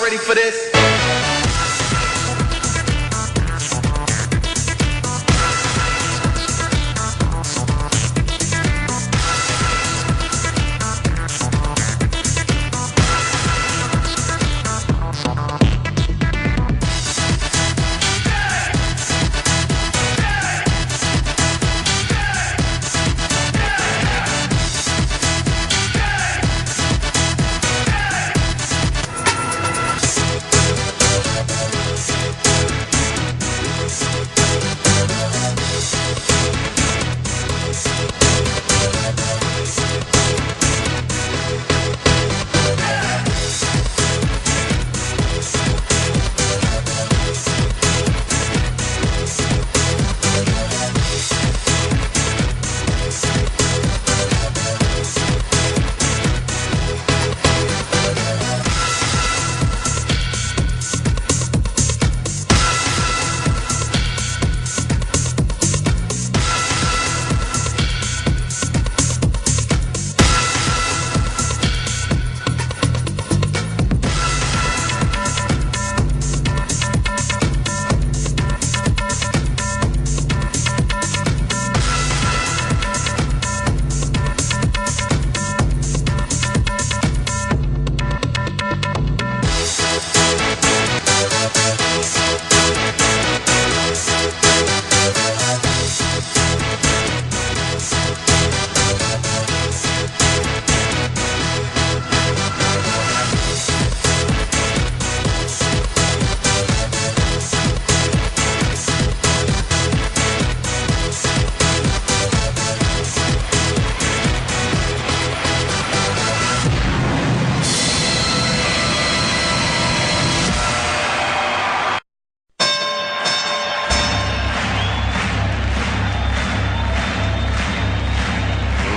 ready for this?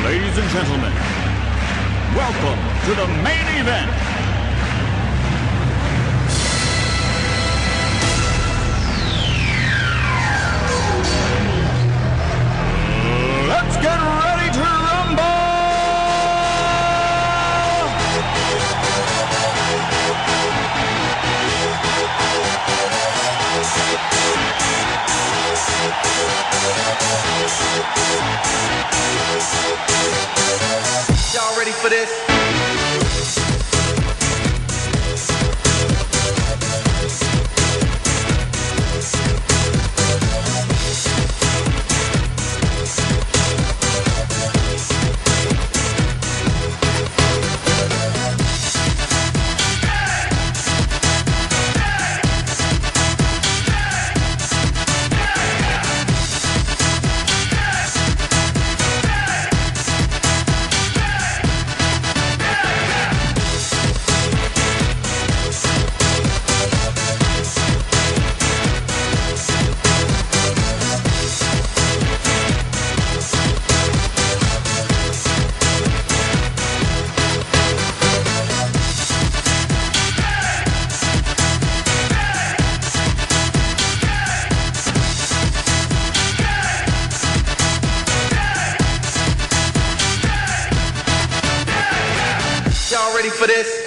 Ladies and gentlemen, welcome to the main event. Let's get ready to rumble! Y'all ready for this? Y'all ready for this?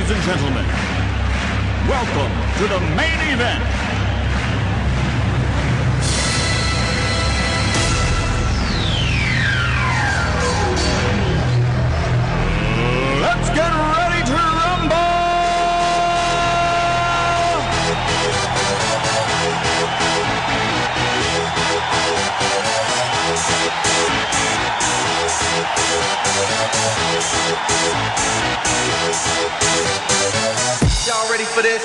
Ladies and gentlemen, welcome to the main event. Let's get ready to rumble! Y'all ready for this?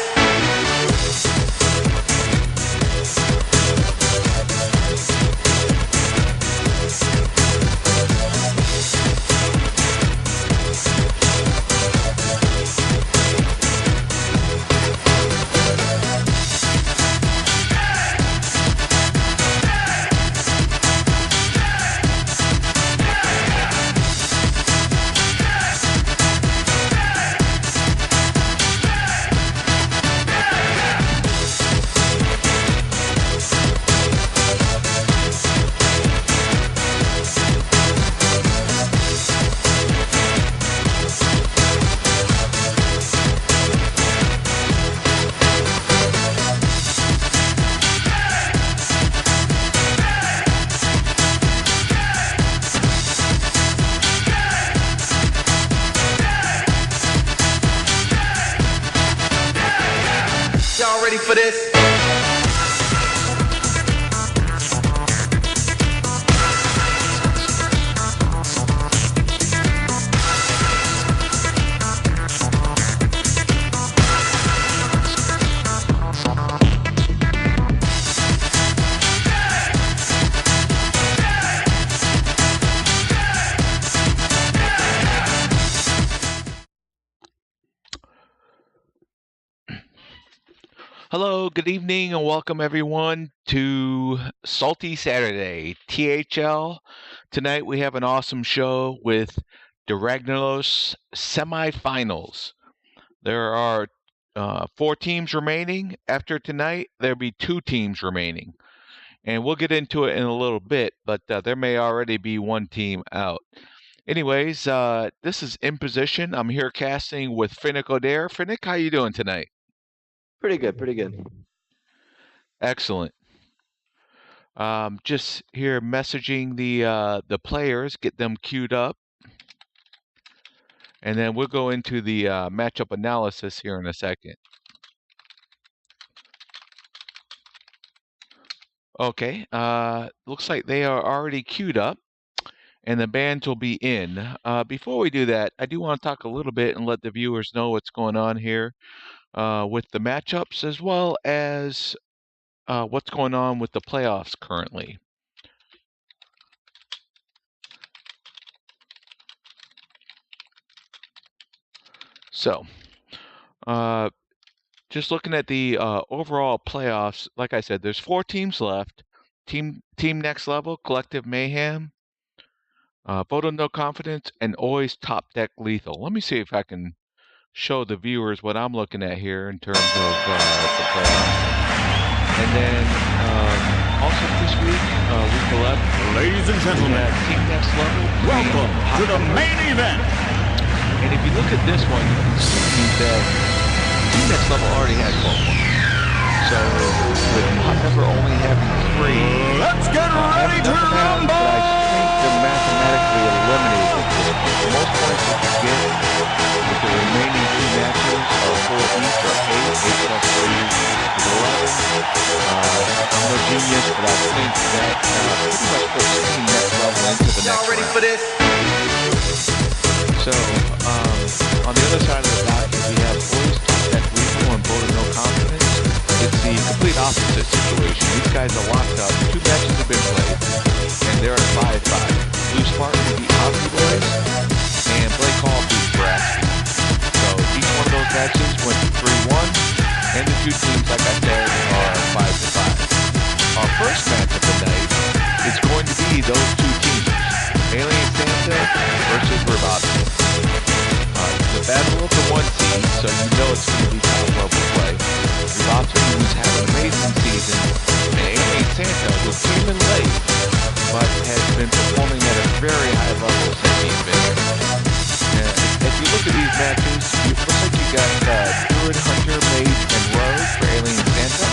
Y'all ready for this? Hello, good evening, and welcome everyone to Salty Saturday, THL. Tonight we have an awesome show with the Ragnaros Semifinals. There are 4 teams remaining. After tonight, there'll be 2 teams remaining. And we'll get into it in a little bit, but there may already be 1 team out. Anyways, this is In Position. I'm here casting with Finnick O'Dare. Finnick, how you doing tonight? Pretty good, pretty good. Excellent. Just here messaging the players, get them queued up, and then we'll go into the matchup analysis here in a second. Okay, looks like they are already queued up, and the bands will be in. Before we do that, I do want to talk a little bit and let the viewers know what's going on here with the matchups, as well as what's going on with the playoffs currently. So, just looking at the overall playoffs, like I said, there's 4 teams left. Team Next Level, Collective Mayhem, Vote No Confidence, and Always Top Deck Lethal. Let me see if I can show the viewers what I'm looking at here in terms of the playoffs. And then also this week, week 11, Ladies and gentlemen, Team Next Level. welcome to the main event. And if you look at this one, you can see that Team Next Level already has 12 points. So with Hot Number only having 3, Let's get ready to rumble! but I think they're mathematically eliminated at this point. The most points that you get with the remaining 2 matches are 4 each, or 8 plus 3 is 11. I'm no genius, but I think that pretty much puts Team Next Level into the next Y'all ready round. for this? So, on the other side of the docket, we have Always Top Deck Lethal and Vote No Confidence. It's the complete opposite situation. These guys are locked up. 2 matches have been played, and they're at 5-5. Blue Spartan beat Hockey Boys, and Blake Hall beat Brassy. So, each one of those matches went to 3-1, and the 2 teams, like I said, are 5-5. Our first match of the night is going to be those 2 teams, Alien Santa versus Ragnaros. The battle of the 1 seed, so you know it's going to be top level play. Ragnaros, who's had an amazing season, and Alien Santa, who came in late, but has been performing at a very high level since he's been here. If you look at these matches, it looks like you got Druid, Hunter, Mage, and Rogue for Alien Santa.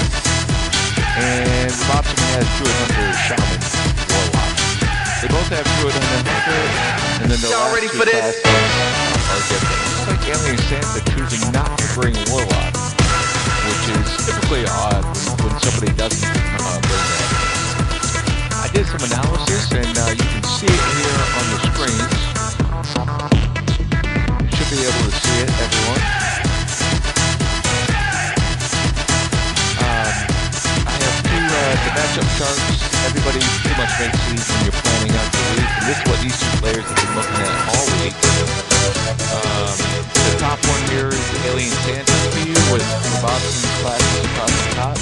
And Robson has Druid, Hunter, Shaman, Warlock. They both have Druid and Hunter, and then the Y'all last ready two for this? classes are different. Just like Alien Santa choosing not to bring Warlock, which is typically odd when somebody doesn't bring that. I did some analysis, and you can see it here on the screens. You should be able to see it, everyone. I have the matchup charts. Everybody pretty much makes these when you're planning out the week. And this is what these two players have been looking at all week. The top one here is the Alien Santa view with Robson's classes across the top.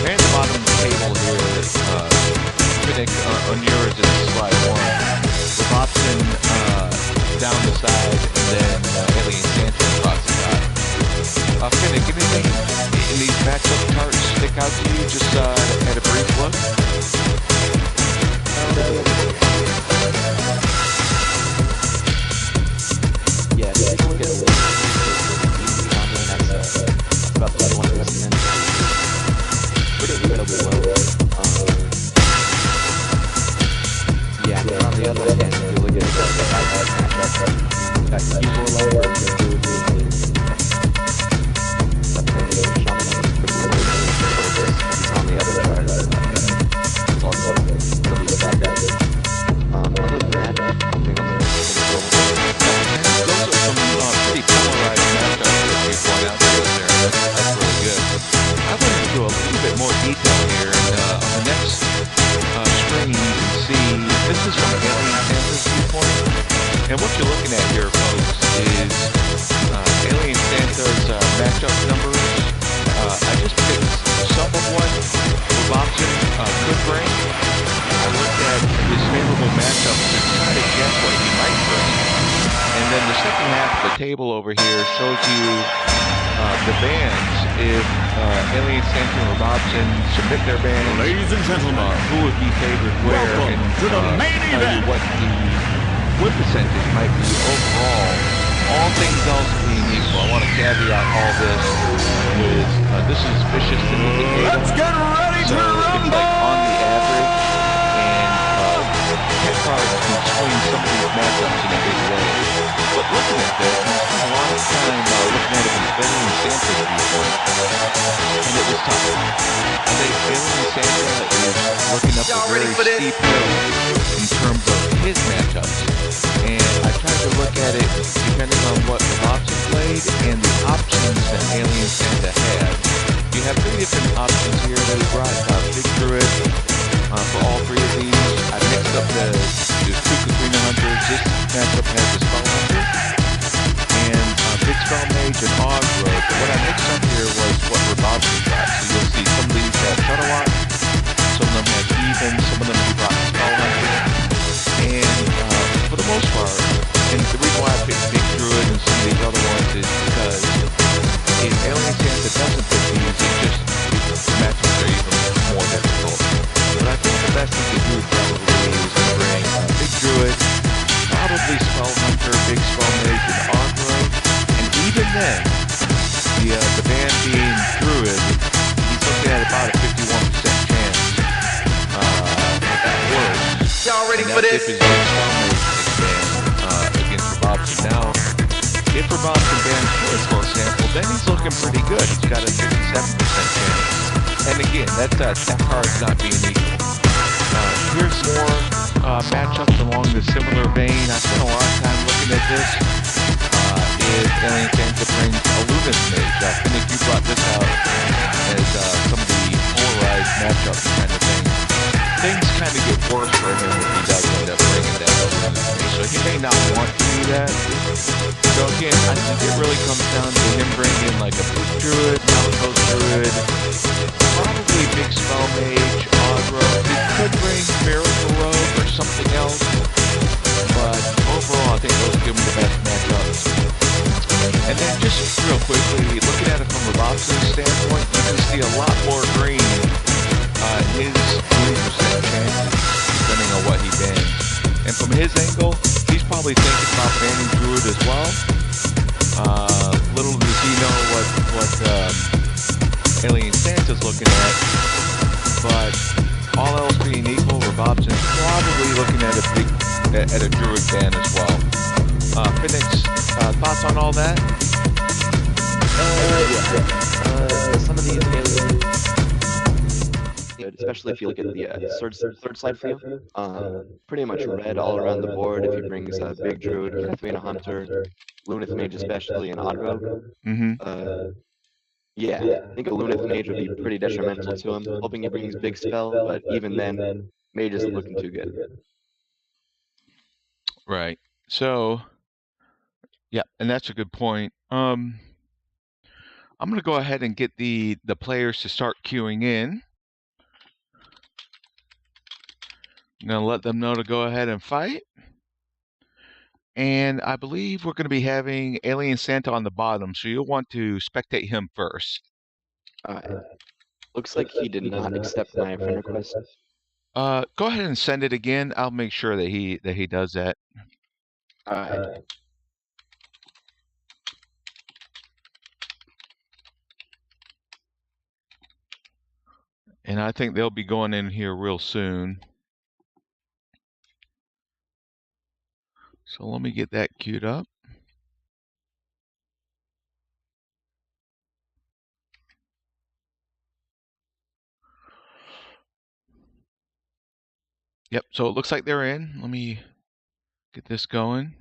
And the bottom of the table here, Finnick on yours is slide 1. Robson down the side, and then Alien Santa across the top. Finnick, anything in these matchup charts stick out to you just at a brief look? Yeah, take a look at this. That's about the 21%. Pretty incredibly low. Yeah, and then on the other hand, if you look at the high matchup, that keyboard lower is going to do is he's on the other side. It's also really bad guy. Other than that, something on the those are some pretty polarized matchups that we point out there. That's really good. I went into a little bit more detail here, and on the next screen you can see this is from Alien Santa's viewpoint. And what you're looking at here, folks, is Alien Santa's matchup numbers. I just picked some of what Robson could bring. I looked at his favorable matchups and tried to guess what he might bring. And then the second half of the table over here shows you the bands. If Alien Santa and Robson submit their bands, Ladies and gentlemen, who would be favored where, welcome and to the main tell you event. what the win percentage might be overall. All things else being equal, I want to caveat all this with this is vicious to the table. Let's get ready So to it's rumble! like on the average, and pet cards can swing some of these matchups in a big way. But looking at this, I spent a lot of time looking at it from Alien Santa's viewpoint, and it was tough. I think Alien Santa is looking up Y'all a very ready for this? steep hill in terms of his matchups, and I tried to look at it depending on what Robson played and the options that Alien Santa had. You have 3 different options here that he brought. Big Druid for all 3 of these. I mixed up the 2 Katrina Hunters. This matchup has the Spell Hunter and Big Spell Mage and Augro. But what I mixed up here was what Robson brought. So you'll see some of these have Shutterlock, some of them have Even, some of them he brought Spell Hunter. And for the most part, and the reason why I picked Big Druid and some of these other ones is because if Alien Santa doesn't pick these, the matchups are even more difficult. But I think the best he could do probably is to bring Big Druid, probably Spell Hunter, Big Spell Mage, and Augro. And even then, the band being Druid, he's looking at about a 51% chance at worst. Y'all ready And for that's this? if his Big Spell Mage is banned against Robson. Now, if Robson bans Druid, for example, then he's looking pretty good. He's got a 57% chance. And again, that's tech cards not being equal. Here's more matchups along the similar vein. I spent a lot of time looking at this. If Alien Santa brings a Lunas Mage, I think you brought this out as some of the polarized matchups kind of thing. Things kind of get worse for him if he does end up bringing that Lunas Mage. So he may not want to do that. So again, I think it really comes down to him bringing like a Big Druid, Malachos Druid, probably Big Spell Mage, Augro. He could bring Miracle Rogue or something else, but overall I think those give him the best matchups. And then just real quickly, looking at it from a Robson standpoint, you can see a lot more green his 3% chances, depending on what he bans. And from his angle, he's probably thinking about banning Druid as well. Little to Alien Santa's looking at. But all else being equal, Robobson's probably looking at a Druid ban as well. Phoenix, thoughts on all that? Yeah. Some of these aliens, especially if you look at the third slide for you, pretty much red all around the board. If he brings a big Druid, Catherine, a Hunter, Lunith Mage especially, and Odd Rogue. Yeah, I think a Lunith Mage would be pretty detrimental to him. Hoping he brings big spell, but even then, Mage isn't looking too good. Right. So, yeah, and that's a good point. I'm going to go ahead and get the players to start queuing in. I'm going to let them know to go ahead and fight. And I believe we're going to be having Alien Santa on the bottom, so you'll want to spectate him first. Looks like he did not accept my friend request. Go ahead and send it again. I'll make sure that he does that. And I think they'll be going in here real soon. So let me get that queued up. Yep, so it looks like they're in. Let me get this going.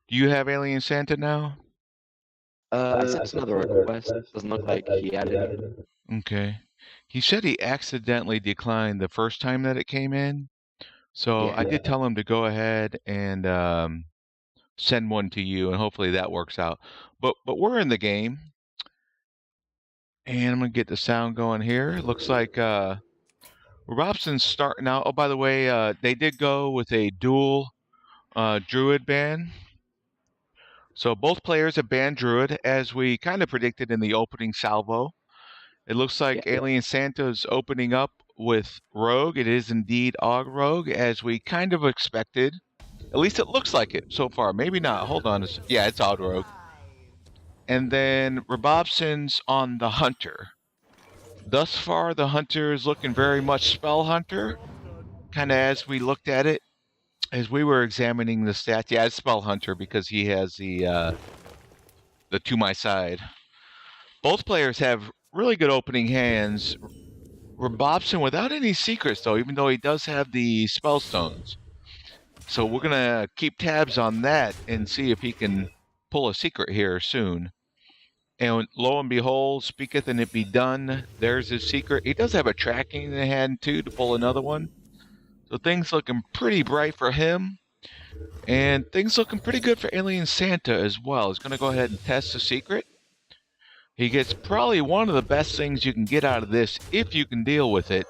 Do you have Alien Santa now? I sent another request. Doesn't look like he added it. Okay. He said he accidentally declined the first time that it came in. So I did tell him to go ahead and send one to you, and hopefully that works out. But we're in the game. And I'm going to get the sound going here. It looks like Robson's starting out. Oh, by the way, they did go with a dual Druid ban. So both players have banned Druid, as we kind of predicted in the opening salvo. It looks like Alien Santa's opening up with Rogue. It is indeed Og Rogue, as we kind of expected. At least it looks like it so far. Maybe not. Hold on. Yeah, it's Og Rogue. And then Robson's on the Hunter. Thus far, the Hunter is looking very much Spell Hunter, kind of as we looked at it, as we were examining the stats. Yeah, it's Spell Hunter because he has the To My Side. Both players have really good opening hands. Robobson without any secrets, though, even though he does have the Spellstones. So we're going to keep tabs on that and see if he can pull a secret here soon. And lo and behold, speaketh and it be done. There's his secret. He does have a tracking in the hand, too, to pull another one. So things looking pretty bright for him. And things looking pretty good for Alien Santa as well. He's going to go ahead and test the secret. He gets probably one of the best things you can get out of this if you can deal with it.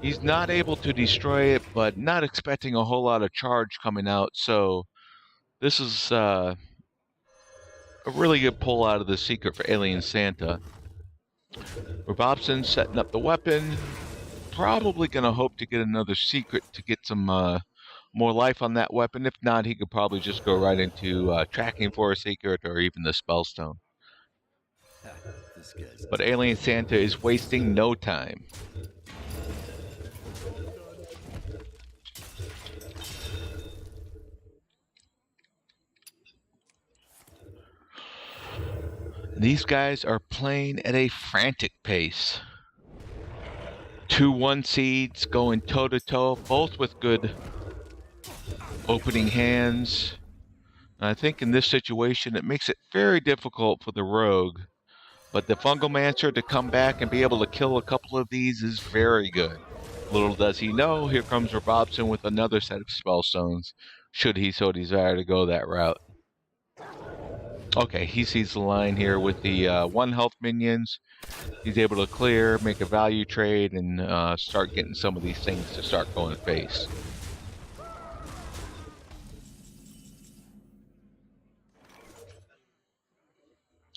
He's not able to destroy it, but not expecting a whole lot of charge coming out. So this is a really good pull out of the secret for Alien Santa. Robobson setting up the weapon. Probably going to hope to get another secret to get some more life on that weapon. If not, he could probably just go right into tracking for a secret or even the Spellstone. But Alien Santa is wasting no time. These guys are playing at a frantic pace. 2 1 seeds going toe-to-toe, both with good opening hands. And I think in this situation, it makes it very difficult for the Rogue. But the Fungalmancer to come back and be able to kill a couple of these is very good. Little does he know, here comes Robobson with another set of Spellstones, should he so desire to go that route. Okay, he sees the line here with the 1 health minions. He's able to clear, make a value trade, and start getting some of these things to start going face.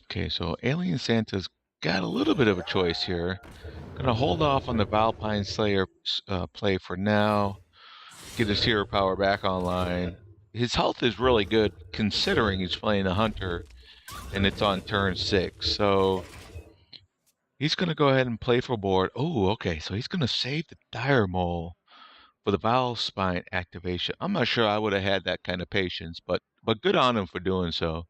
Okay, so Alien Santa's got a little bit of a choice here. Gonna hold off on the Valpine Slayer play for now. Get his hero power back online. His health is really good considering he's playing a Hunter and it's on turn 6. So He's going to go ahead and play for board. Oh, okay. So he's going to save the dire mole for the valve spine activation. I'm not sure I would have had that kind of patience, but good on him for doing so.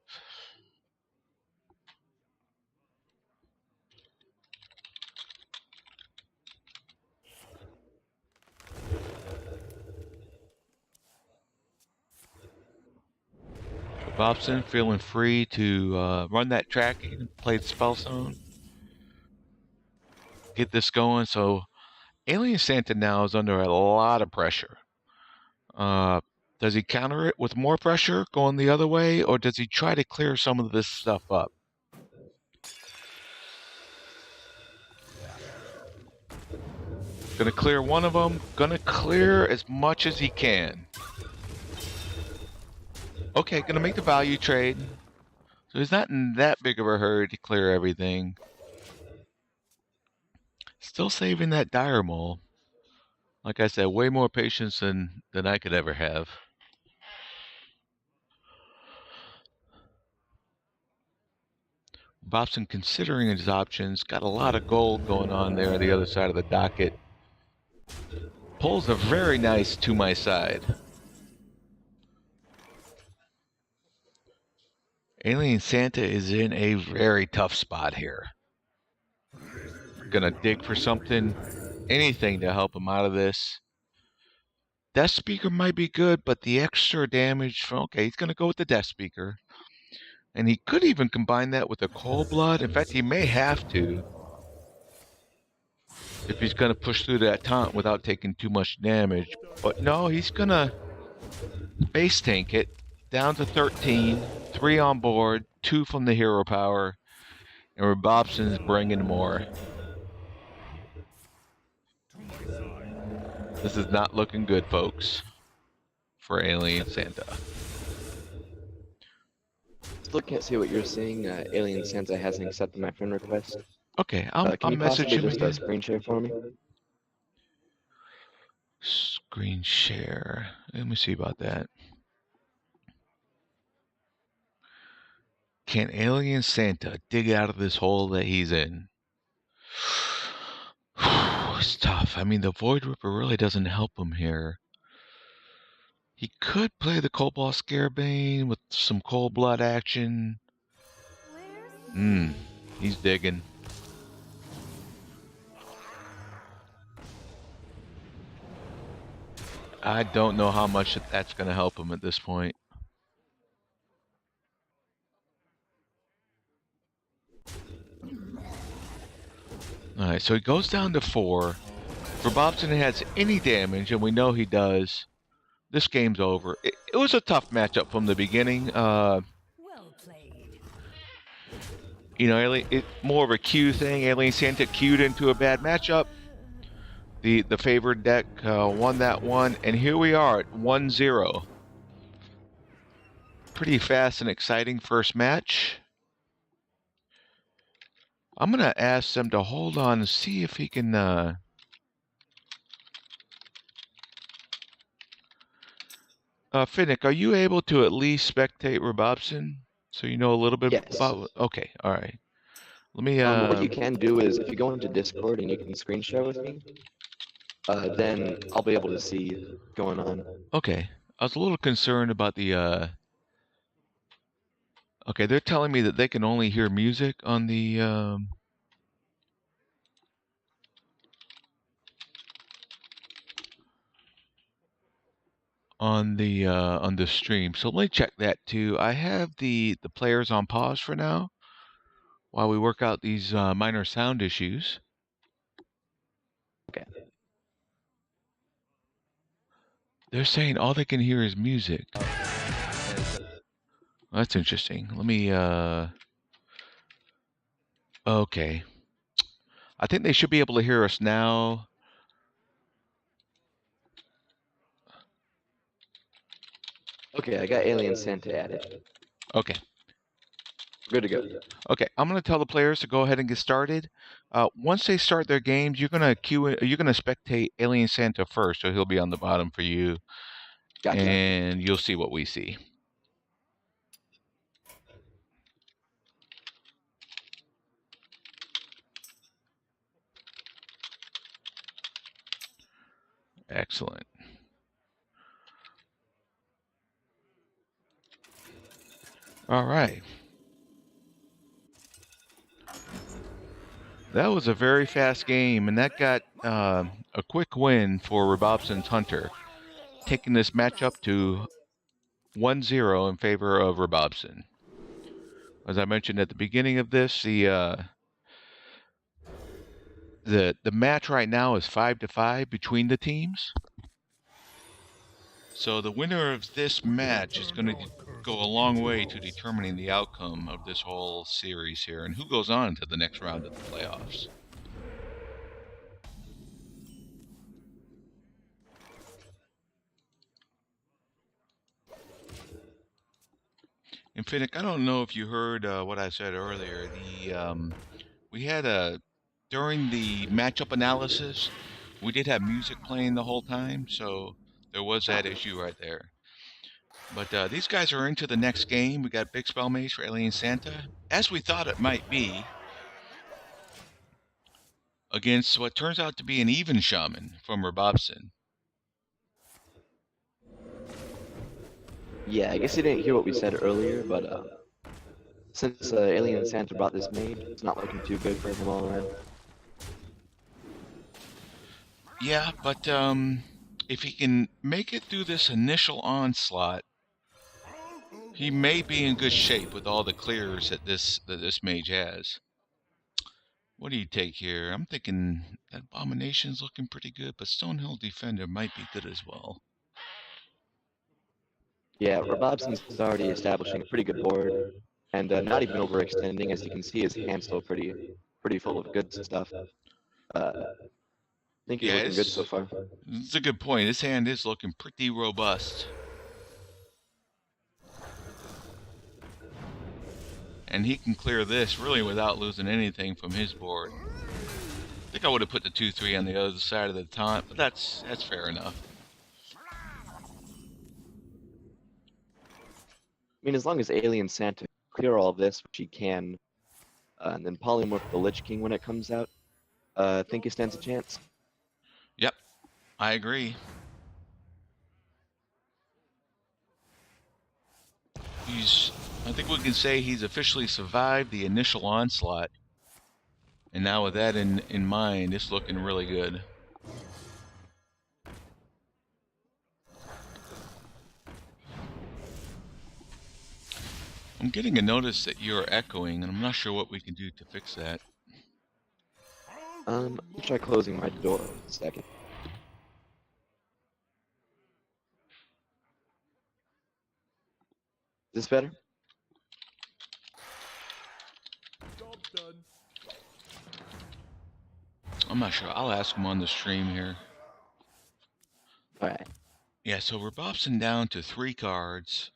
Bobson feeling free to run that tracking, play the spell zone, get this going. So Alien Santa now is under a lot of pressure. Does he counter it with more pressure going the other way, or does he try to clear some of this stuff up? Gonna clear one of them, gonna clear as much as he can. Okay, gonna make the value trade. So he's not in that big of a hurry to clear everything. Still saving that dire mole. Like I said, way more patience than I could ever have. Bobson considering his options, got a lot of gold going on there on the other side of the docket. Pulls a very nice to my side. Alien Santa is in a very tough spot here. Gonna dig for something, anything to help him out of this. Death Speaker might be good, but the extra damage from, okay, he's gonna go with the Death Speaker. And he could even combine that with a Cold Blood. In fact, he may have to, if he's gonna push through that taunt without taking too much damage. But no, he's gonna base tank it down to 13, 3 on board, 2 from the hero power, and Bobson's bringing more. This is not looking good, folks, for Alien Santa. Still can't see what you're seeing. Alien Santa hasn't accepted my friend request. Okay, I'll Can you message possibly him just again. screen share for me? Screen share. Let me see about that. Can Alien Santa dig out of this hole that he's in? It's tough. I mean, the Void Ripper really doesn't help him here. He could play the Cobalt Scarebane with some Cold Blood action. He's digging. I don't know how much that's going to help him at this point. All right, so he goes down to 4. For Bobson, it has any damage, and we know he does. This game's over. It was a tough matchup from the beginning. You know, it's more of a Q thing. Alien Santa queued into a bad matchup. The favored deck won that one, and here we are at 1-0. Pretty fast and exciting first match. I'm going to ask them to hold on and see if he can... Finnick, are you able to at least spectate Robobson? So you know a little bit about... Okay, all right. Let me... what you can do is, if you go into Discord and you can screen share with me, then I'll be able to see what's going on. Okay. I was a little concerned about the... Okay, they're telling me that they can only hear music on the... on the stream. So let me check that too. I have the players on pause for now while we work out these minor sound issues. Okay. They're saying all they can hear is music. That's interesting. Let me okay. I think they should be able to hear us now. Okay, I got Alien Santa added. Okay. Good to go. Okay, I'm going to tell the players to go ahead and get started. Once they start their games, you're going to spectate Alien Santa first, so he'll be on the bottom for you. Gotcha. And you'll see what we see. Excellent. All right. That was a very fast game, and that got a quick win for Robobson's Hunter, taking this matchup to 1-0 in favor of Robobson. As I mentioned at the beginning of this, the match right now is 5-5 between the teams. So the winner of this match is going to go a long way to determining the outcome of this whole series here and who goes on to the next round of the playoffs. And Finnick, I don't know if you heard what I said earlier. We had during the matchup analysis, we did have music playing the whole time, so there was that issue right there. But these guys are into the next game. We got Big Spell Mage for Alien Santa, as we thought it might be, against what turns out to be an even shaman from Robobson. Yeah, I guess you didn't hear what we said earlier, but since Alien Santa brought this mage, it's not looking too good for him all around. Yeah, but if he can make it through this initial onslaught, he may be in good shape with all the clears that this mage has. What do you take here? I'm thinking that Abomination's looking pretty good, but Stonehill Defender might be good as well. Yeah, Robobson's already establishing a pretty good board, and not even overextending. As you can see, his hand's still pretty full of good stuff. I think he's looking good so far. It's a good point. His hand is looking pretty robust. And he can clear this really without losing anything from his board. I think I would have put the 2-3 on the other side of the taunt, but that's fair enough. I mean, as long as Alien Santa clear all this, which he can, and then polymorph the Lich King when it comes out, I think he stands a chance. Yep, I agree. I think we can say he's officially survived the initial onslaught. And now with that in mind, it's looking really good. I'm getting a notice that you're echoing, and I'm not sure what we can do to fix that. I'll try closing my door a second. Is this better? Job done. I'm not sure. I'll ask him on the stream here. Alright. Yeah, so we're Bobson down to 3 cards.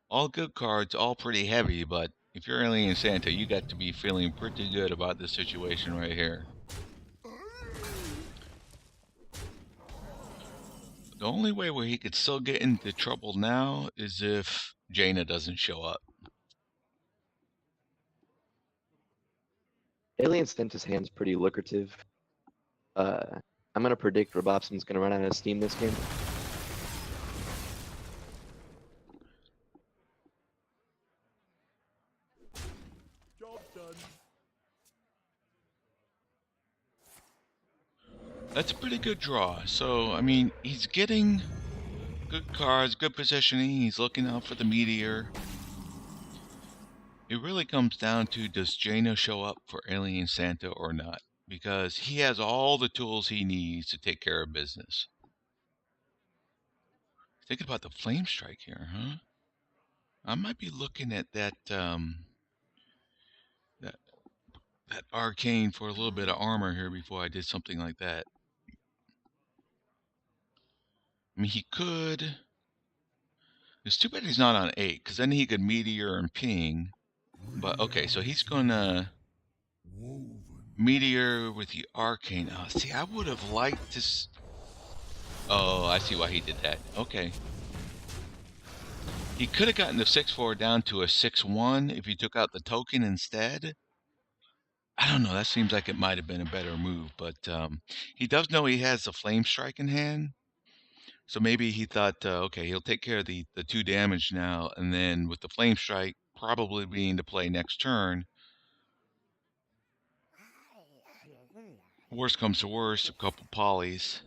All good cards, all pretty heavy, but if you're Alien Santa, you got to be feeling pretty good about this situation right here. The only way where he could still get into trouble now is if Jaina doesn't show up. Alien Santa's hand's pretty lucrative. I'm gonna predict Robobson's gonna run out of steam this game. Job done. That's a pretty good draw. So, I mean, he's getting good cards, good positioning. He's looking out for the meteor. It really comes down to, does Jaina show up for Alien Santa or not? Because he has all the tools he needs to take care of business. Thinking about the Flame Strike here, huh? I might be looking at that that arcane for a little bit of armor here before I did something like that. I mean, he could. It's too bad he's not on 8, because then he could meteor and ping. But okay, so he's gonna meteor with the arcane. Oh, see, I would have liked to. Oh, I see why he did that. Okay. He could have gotten the 6-4 down to a 6-1 if he took out the token instead. I don't know. That seems like it might have been a better move, but he does know he has the Flame Strike in hand. So maybe he thought, okay, he'll take care of the 2 damage now, and then with the Flame Strike probably being to play next turn, worst comes to worst, a couple polys.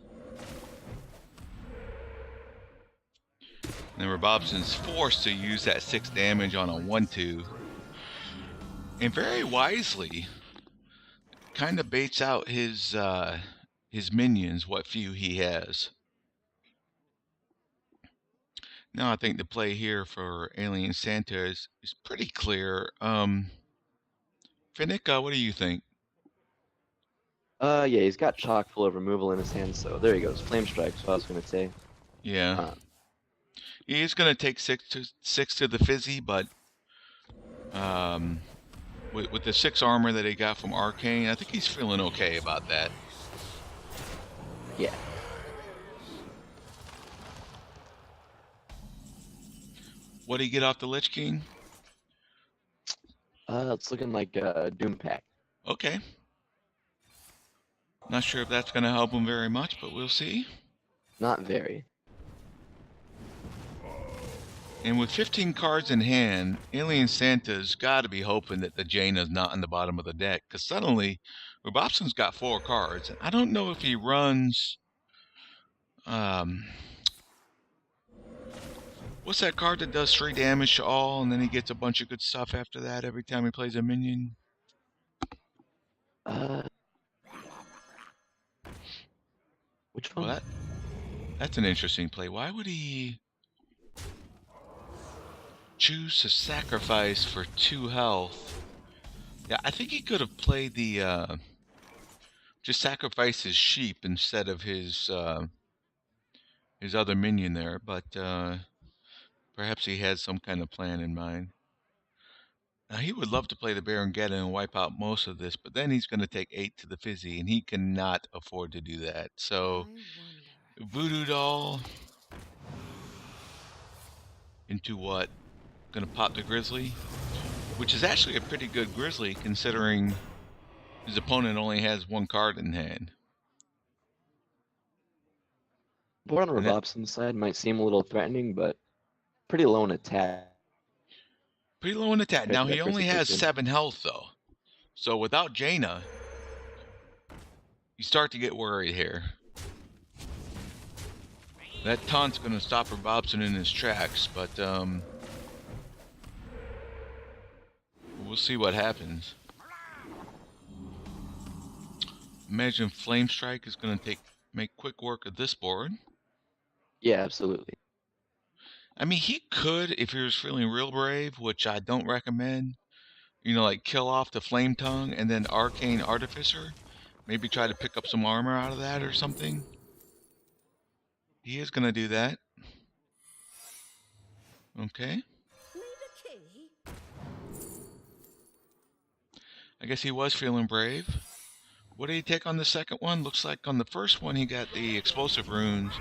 And then Robobson's forced to use that 6 damage on a 1-2. And very wisely, kind of baits out his minions, what few he has. Now I think the play here for Alien Santa is pretty clear. Finnick, what do you think? Yeah, he's got chock full of removal in his hand, so there he goes. Flame Strike's what I was gonna say. Yeah. He's gonna take 6 to the fizzy, but with the 6 armor that he got from Arcane, I think he's feeling okay about that. Yeah. What did he get off the Lich King? It's looking like a Doom Pack. Okay. Not sure if that's gonna help him very much, but we'll see. Not very. And with 15 cards in hand, Alien Santa's got to be hoping that the Jaina's not on the bottom of the deck, because suddenly Robobson's got 4 cards. I don't know if he runs... what's that card that does 3 damage to all, and then he gets a bunch of good stuff after that every time he plays a minion? Which one? Well, that's an interesting play. Why would he choose to sacrifice for 2 health? Yeah, I think he could have played the just sacrifice his sheep instead of his other minion there, but perhaps he had some kind of plan in mind. Now he would love to play the Barangetta and wipe out most of this, but then he's going to take 8 to the fizzy, and he cannot afford to do that. So Voodoo Doll into what? Going to pop the Grizzly, which is actually a pretty good Grizzly considering his opponent only has 1 card in hand. Board on Robobson's side might seem a little threatening, but pretty low in attack. Pretty low in attack. Now he only has 7 health though, so without Jaina, you start to get worried here. That taunt's going to stop Robobson in his tracks, but we'll see what happens. Imagine Flame Strike is going to make quick work of this board. Yeah, absolutely. I mean, he could, if he was feeling real brave, which I don't recommend, like kill off the Flame Tongue and then Arcane Artificer. Maybe try to pick up some armor out of that or something. He is going to do that. Okay. I guess he was feeling brave. What did he take on the second one? Looks like on the first one he got the explosive runes.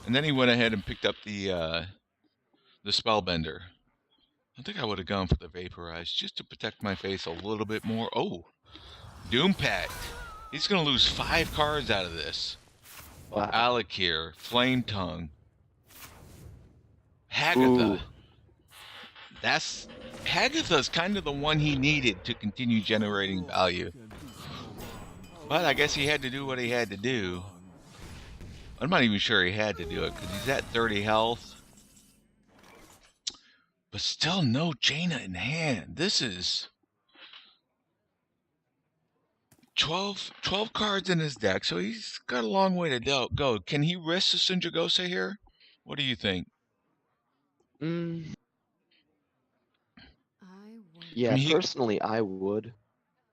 And then he went ahead and picked up the Spellbender. I think I would have gone for the Vaporize just to protect my face a little bit more. Oh, Doom Pact. He's going to lose 5 cards out of this. Wow. Alakir, Flame Tongue, Hagatha. Hagatha's kind of the one he needed to continue generating value. But I guess he had to do what he had to do. I'm not even sure he had to do it because he's at 30 health. But still no Jaina in hand. This is 12 cards in his deck, so he's got a long way to go. Can he risk the Sindragosa here? What do you think? Yeah, personally, I would.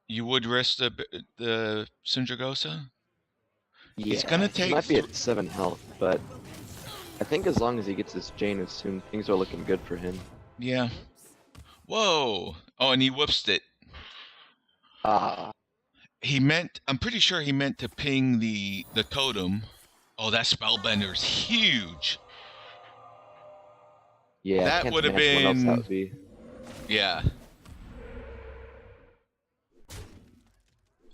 You would risk the Sindragosa? Yeah, he's gonna take. He might be at 7 health, but I think as long as he gets his Jaina soon, things are looking good for him. Yeah. Whoa! Oh, and he whoopsed it. I'm pretty sure he meant to ping the totem. Oh, that Spellbender's huge. Yeah, that would have been. That would be. Yeah.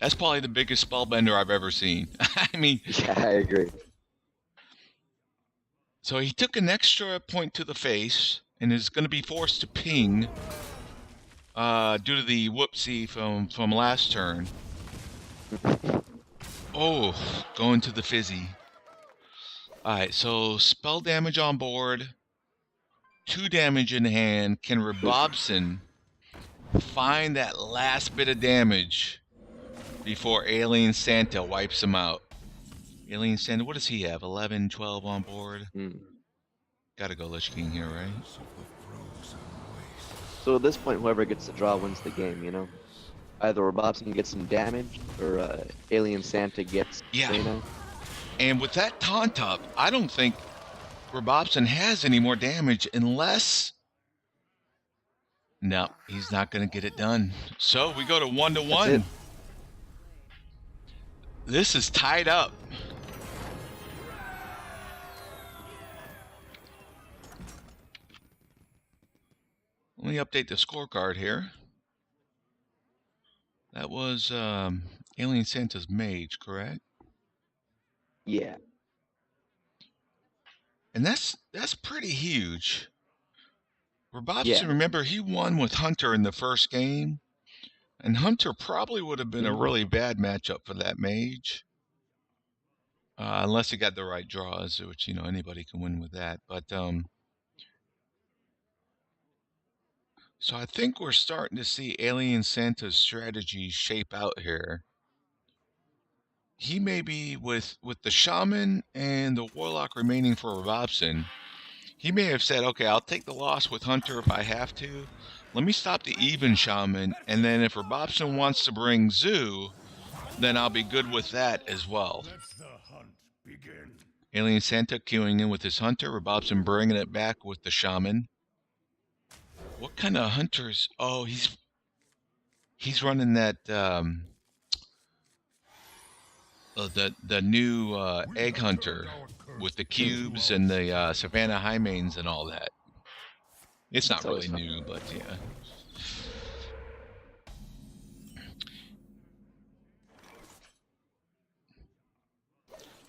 That's probably the biggest Spellbender I've ever seen. I mean. Yeah, I agree. So he took an extra point to the face and is going to be forced to ping due to the whoopsie from last turn. Oh, going to the fizzy. All right, so spell damage on board, 2 damage in hand. Can Robobson find that last bit of damage before Alien Santa wipes him out? Alien Santa, what does he have? 11, 12 on board? Gotta go Lich King here, right? So at this point, whoever gets the draw wins the game, you know? Either Robobson gets some damage, or Alien Santa gets Santa. And with that taunt up, I don't think Robobson has any more damage unless... No, he's not going to get it done. So we go to 1-1. This is tied up. Let me update the scorecard here. That was Alien Santa's mage, correct? Yeah. And that's pretty huge. Robobson, remember, he won with Hunter in the first game. And Hunter probably would have been a really bad matchup for that mage. Unless he got the right draws, which, you know, anybody can win with that. But, so I think we're starting to see Alien Santa's strategy shape out here. He may be with the Shaman and the Warlock remaining for Robobson. He may have said, okay, I'll take the loss with Hunter if I have to. Let me stop the even Shaman, and then if Robobson wants to bring Zoo, then I'll be good with that as well. Let the hunt begin. Alien Santa queuing in with his Hunter, Robobson bringing it back with the Shaman. What kind of Hunters? Oh, he's running that the new Egg Hunter with the cubes and the Savannah Highmanes and all that. It's not really new, but yeah.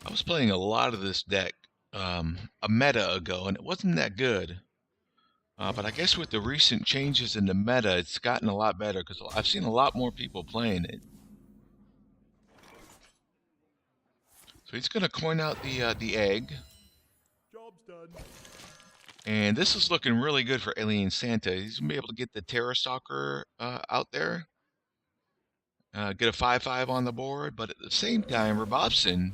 I was playing a lot of this deck a meta ago, and it wasn't that good. But I guess with the recent changes in the meta, it's gotten a lot better because I've seen a lot more people playing it. So he's going to coin out the egg. Job's done. And this is looking really good for Alien Santa. He's going to be able to get the Terror Stalker out there. Get a 5/5 on the board. But at the same time, Robobson,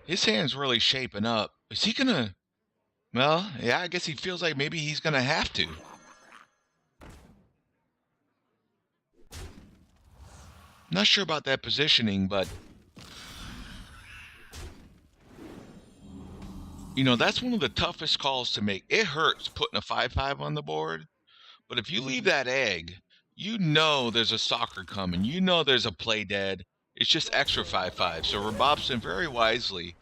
his hand's really shaping up. Is he going to... Well, yeah, I guess he feels like maybe he's going to have to. Not sure about that positioning, but... You know, that's one of the toughest calls to make. It hurts putting a 5/5 on the board, but if you leave that egg, you know there's a stalker coming. You know there's a play dead. It's just extra 5/5. So Robobson very wisely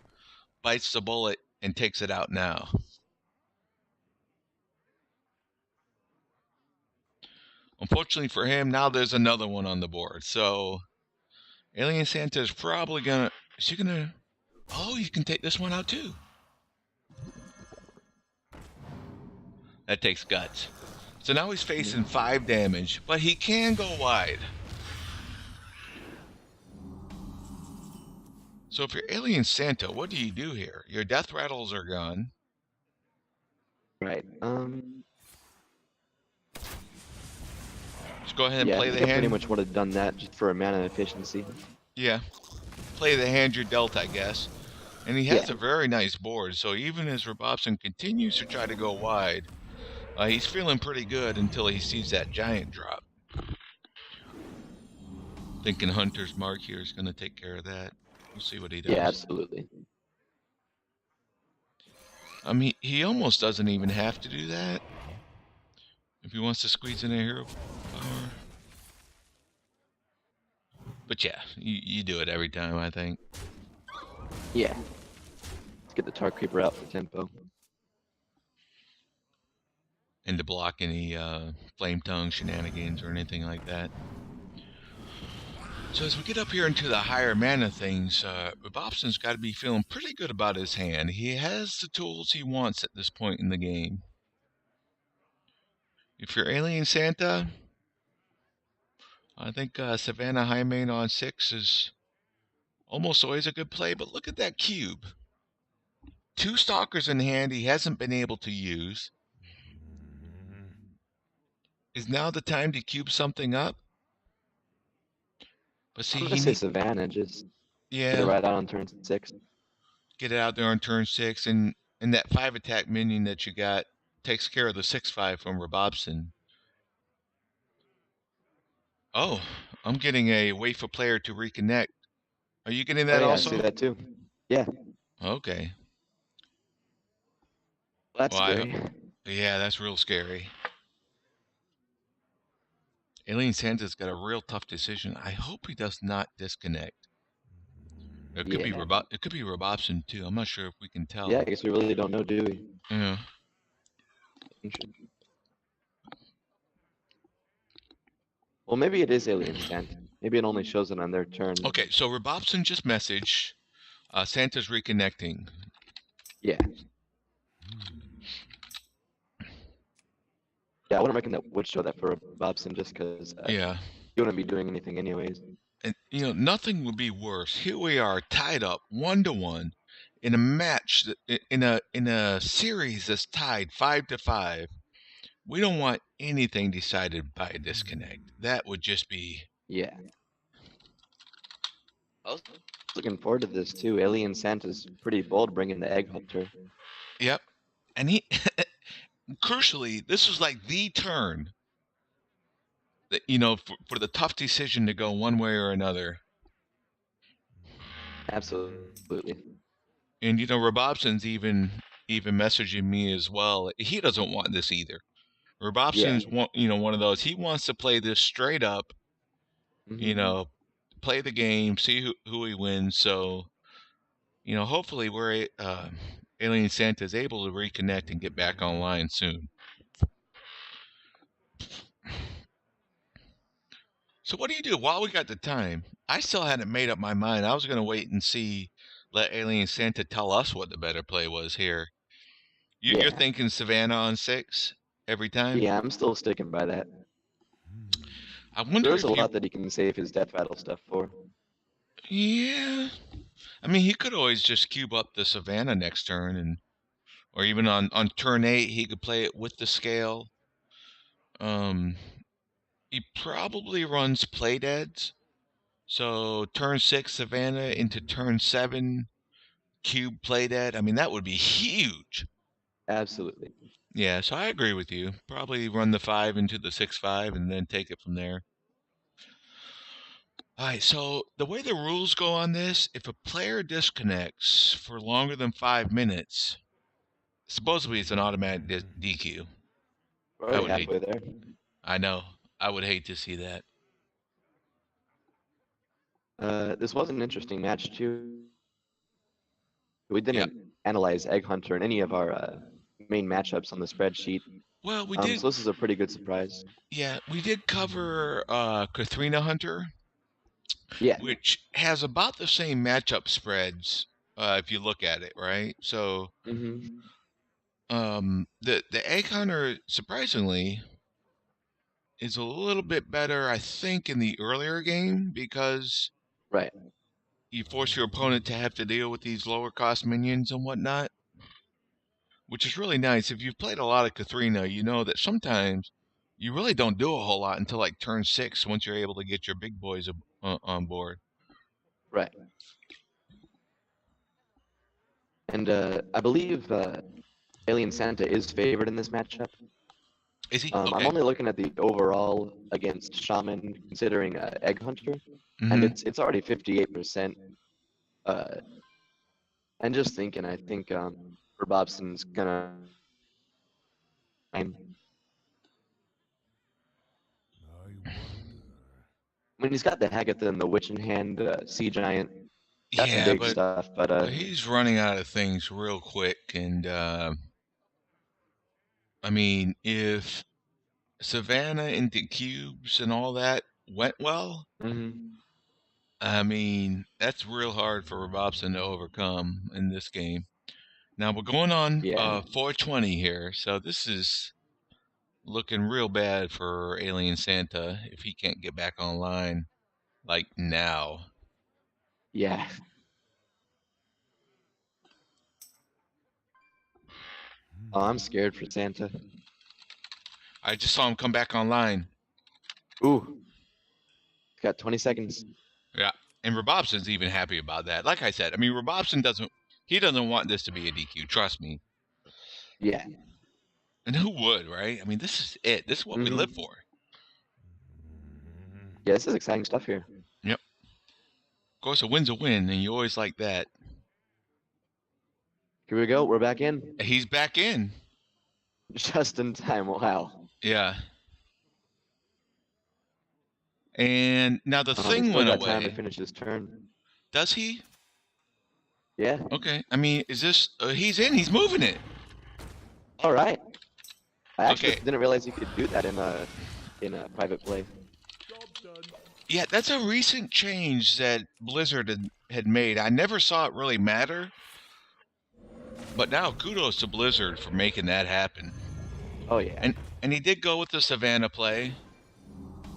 bites the bullet and takes it out now. Unfortunately for him, now there's another one on the board. So Alien Santa is probably gonna... Is he gonna... Oh, you can take this one out too. That takes guts. So now he's facing 5 damage, but he can go wide. So if you're Alien Santa, what do you do here? Your death rattles are gone. Right. Just go ahead and play the I hand. pretty much would have done that just for a mana efficiency. Yeah. Play the hand you're dealt, I guess. And he has a very nice board, so even as Robobson continues to try to go wide, he's feeling pretty good until he sees that giant drop. Thinking Hunter's Mark here is going to take care of that. We'll see what he does. Yeah, absolutely. I mean, he almost doesn't even have to do that. If he wants to squeeze in a hero power. But yeah, you do it every time, I think. Yeah. Let's get the Tar Creeper out for tempo. And to block any Flame Tongue shenanigans or anything like that. So as we get up here into the higher mana things, Bobson's got to be feeling pretty good about his hand. He has the tools he wants at this point in the game. If you're Alien Santa, I think Savannah High Main on 6 is almost always a good play, but look at that cube. 2 stalkers in hand he hasn't been able to use. Is now the time to cube something up? But see, I'm gonna say Savannah, just get it right out on turn 6. Get it out there on turn 6, and that 5 attack minion that you got takes care of the 6/5 from Robobson. Oh, I'm getting a wait for player to reconnect. Are you getting that also? I see that too. Yeah. Okay. Well, that's scary. Yeah, that's real scary. Alien Santa's got a real tough decision. I hope he does not disconnect. It could be Robobson too. I'm not sure if we can tell. Yeah, I guess we really don't know, do we? Yeah. Well, maybe it is Alien Santa. Maybe it only shows it on their turn. Okay, so Robobson just messaged Santa's reconnecting. Yeah. Yeah, I wouldn't reckon that would show that for Robobson just because yeah, he wouldn't be doing anything anyways. And nothing would be worse. Here we are, tied up 1-1 in a match, in a series that's tied 5-5. We don't want anything decided by a disconnect. That would just be. Yeah. I was looking forward to this too. Alien Santa's pretty bold bringing the Egg Hunter. Yep, and he. Crucially, this was like the turn that, for the tough decision to go one way or another. Absolutely. And Robobson's even messaging me as well. He doesn't want this either. Robobson's one of those. He wants to play this straight up. Mm-hmm. Play the game, see who he wins. So, hopefully we're Alien Santa is able to reconnect and get back online soon. So what do you do while we got the time? I still hadn't made up my mind. I was going to wait and let Alien Santa tell us what the better play was here. You're thinking Savannah on 6 every time? Yeah, I'm still sticking by that. I wonder There's a lot that he can save his Death Rattle stuff for. Yeah. I mean, he could always just cube up the Savannah next turn, or even on turn 8, he could play it with the scale. He probably runs play deads. So turn 6 Savannah into turn 7 cube play dead. I mean, that would be huge. Absolutely. Yeah, so I agree with you. Probably run the 5 into the 6/5 and then take it from there. All right, so the way the rules go on this, if a player disconnects for longer than 5 minutes, supposedly it's an automatic DQ. We're already halfway there. I know. I would hate to see that. This was an interesting match too. We didn't analyze Egg Hunter in any of our main matchups on the spreadsheet. Well, we did. So this is a pretty good surprise. Yeah, we did cover Katharina Hunter. Yeah. Which has about the same matchup spreads if you look at it, right? So, the Egg Hunter surprisingly is a little bit better, I think, in the earlier game because you force your opponent to have to deal with these lower cost minions and whatnot, which is really nice. If you've played a lot of Katharina, you know that sometimes you really don't do a whole lot until like turn 6 once you're able to get your big boys on board. Right. And I believe Alien Santa is favored in this matchup. Is he? Okay. I'm only looking at the overall against Shaman, considering Egg Hunter, and it's already 58%. And just thinking, I think Robobson's gonna. I mean, he's got the Hagatha and the Witch in hand, Sea Giant. That's some big stuff, but he's running out of things real quick, and I mean, if Savannah into cubes and all that went well, I mean, that's real hard for Robson to overcome in this game. Now we're going on Yeah. 420 here, so this is looking real bad for Alien Santa if he can't get back online like now. Yeah. Oh, I'm scared for Santa. I just saw him come back online. Ooh, got 20 seconds. Yeah, and Robobson's even happy about that. Like I said, I mean, Robobson doesn't want this to be a DQ. Trust me. Yeah. And who would, right? I mean, this is it. This is what we live for. Yeah, this is exciting stuff here. Yep. Of course, a win's a win, and you always like that. Here we go. We're back in. He's back in. Just in time. Wow. Yeah. And now the He's thing still went got time to away. finish his turn. Does he? Yeah. Okay. I mean, is this? He's in. He's moving it. All right. I actually Okay. didn't realize you could do that in a private play. Yeah, that's a recent change that Blizzard had made. I never saw it really matter. But now kudos to Blizzard for making that happen. Oh yeah. And he did go with the Savannah play.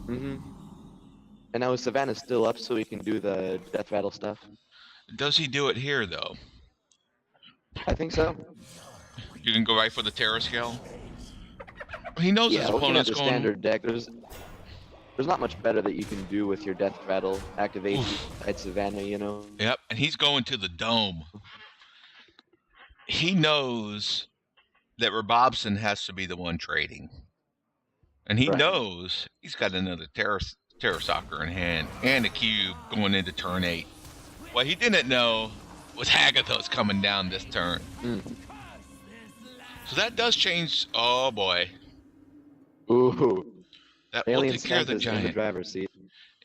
And now is Savannah still up so he can do the death rattle stuff? Does he do it here though? I think so. You can go right for the terror scale. He knows his Yeah, looking at opponent's the going. standard deck, there's not much better that you can do with your death rattle activation at Savannah, you know? Yep, and he's going to the dome. He knows that Robobson has to be the one trading. And he Right. knows he's got another terror soccer in hand and a cube going into turn 8. What he didn't know was Hagathos coming down this turn. So that does change. Oh boy. Ooh. That will Alien take care of the Santa's in the giant. driver's seat.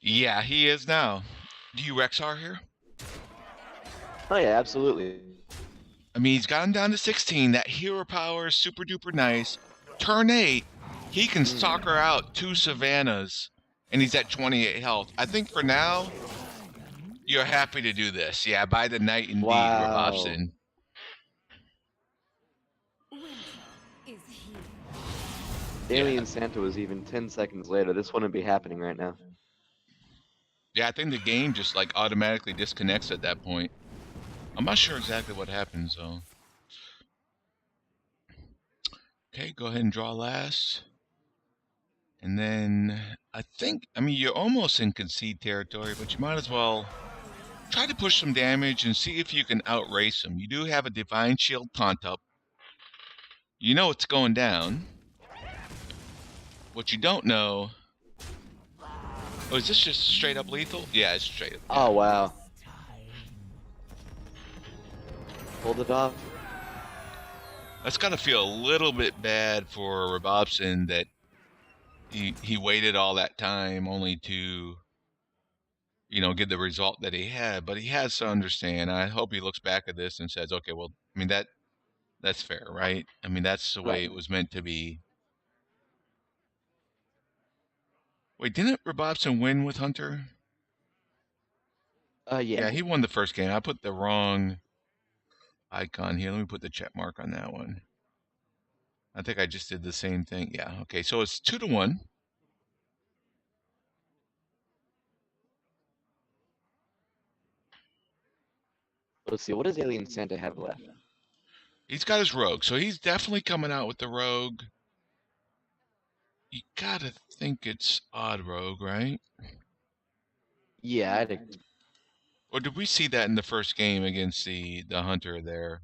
Yeah, he is now. Do you Rexar here? Oh yeah, absolutely. I mean, he's gotten down to 16. That hero power is super duper nice. Turn 8, he can soccer out 2 Savannahs, and he's at 28 health. I think for now, you're happy to do this. Yeah, by the night indeed, Wow. Robobson. Alien Santa was even 10 seconds later. This wouldn't be happening right now. Yeah, I think the game just like automatically disconnects at that point. I'm not sure exactly what happens though. Okay, go ahead and draw last. And then I mean, you're almost in concede territory, but you might as well try to push some damage and see if you can outrace him. You do have a Divine Shield taunt up. You know it's going down. What you don't know... Oh, is this just straight up lethal? Yeah, it's straight up. Yeah. Oh, wow. Hold it off. That's got to feel a little bit bad for Robobson that he waited all that time only to, you know, get the result that he had. But he has to understand. I hope he looks back at this and says, okay, well, I mean, that's fair, right? I mean, that's the way it was meant to be. Wait, didn't Robobson win with Hunter? Yeah. Yeah, he won the first game. I put the wrong icon here. Let me put the check mark on that one. I think I just did the same thing. Yeah, okay, so it's 2-1. Let's see, what does Alien Santa have left? He's got his rogue, so he's definitely coming out with the rogue. You gotta think it's odd rogue, right? Yeah, Or did we see that in the first game against the hunter there?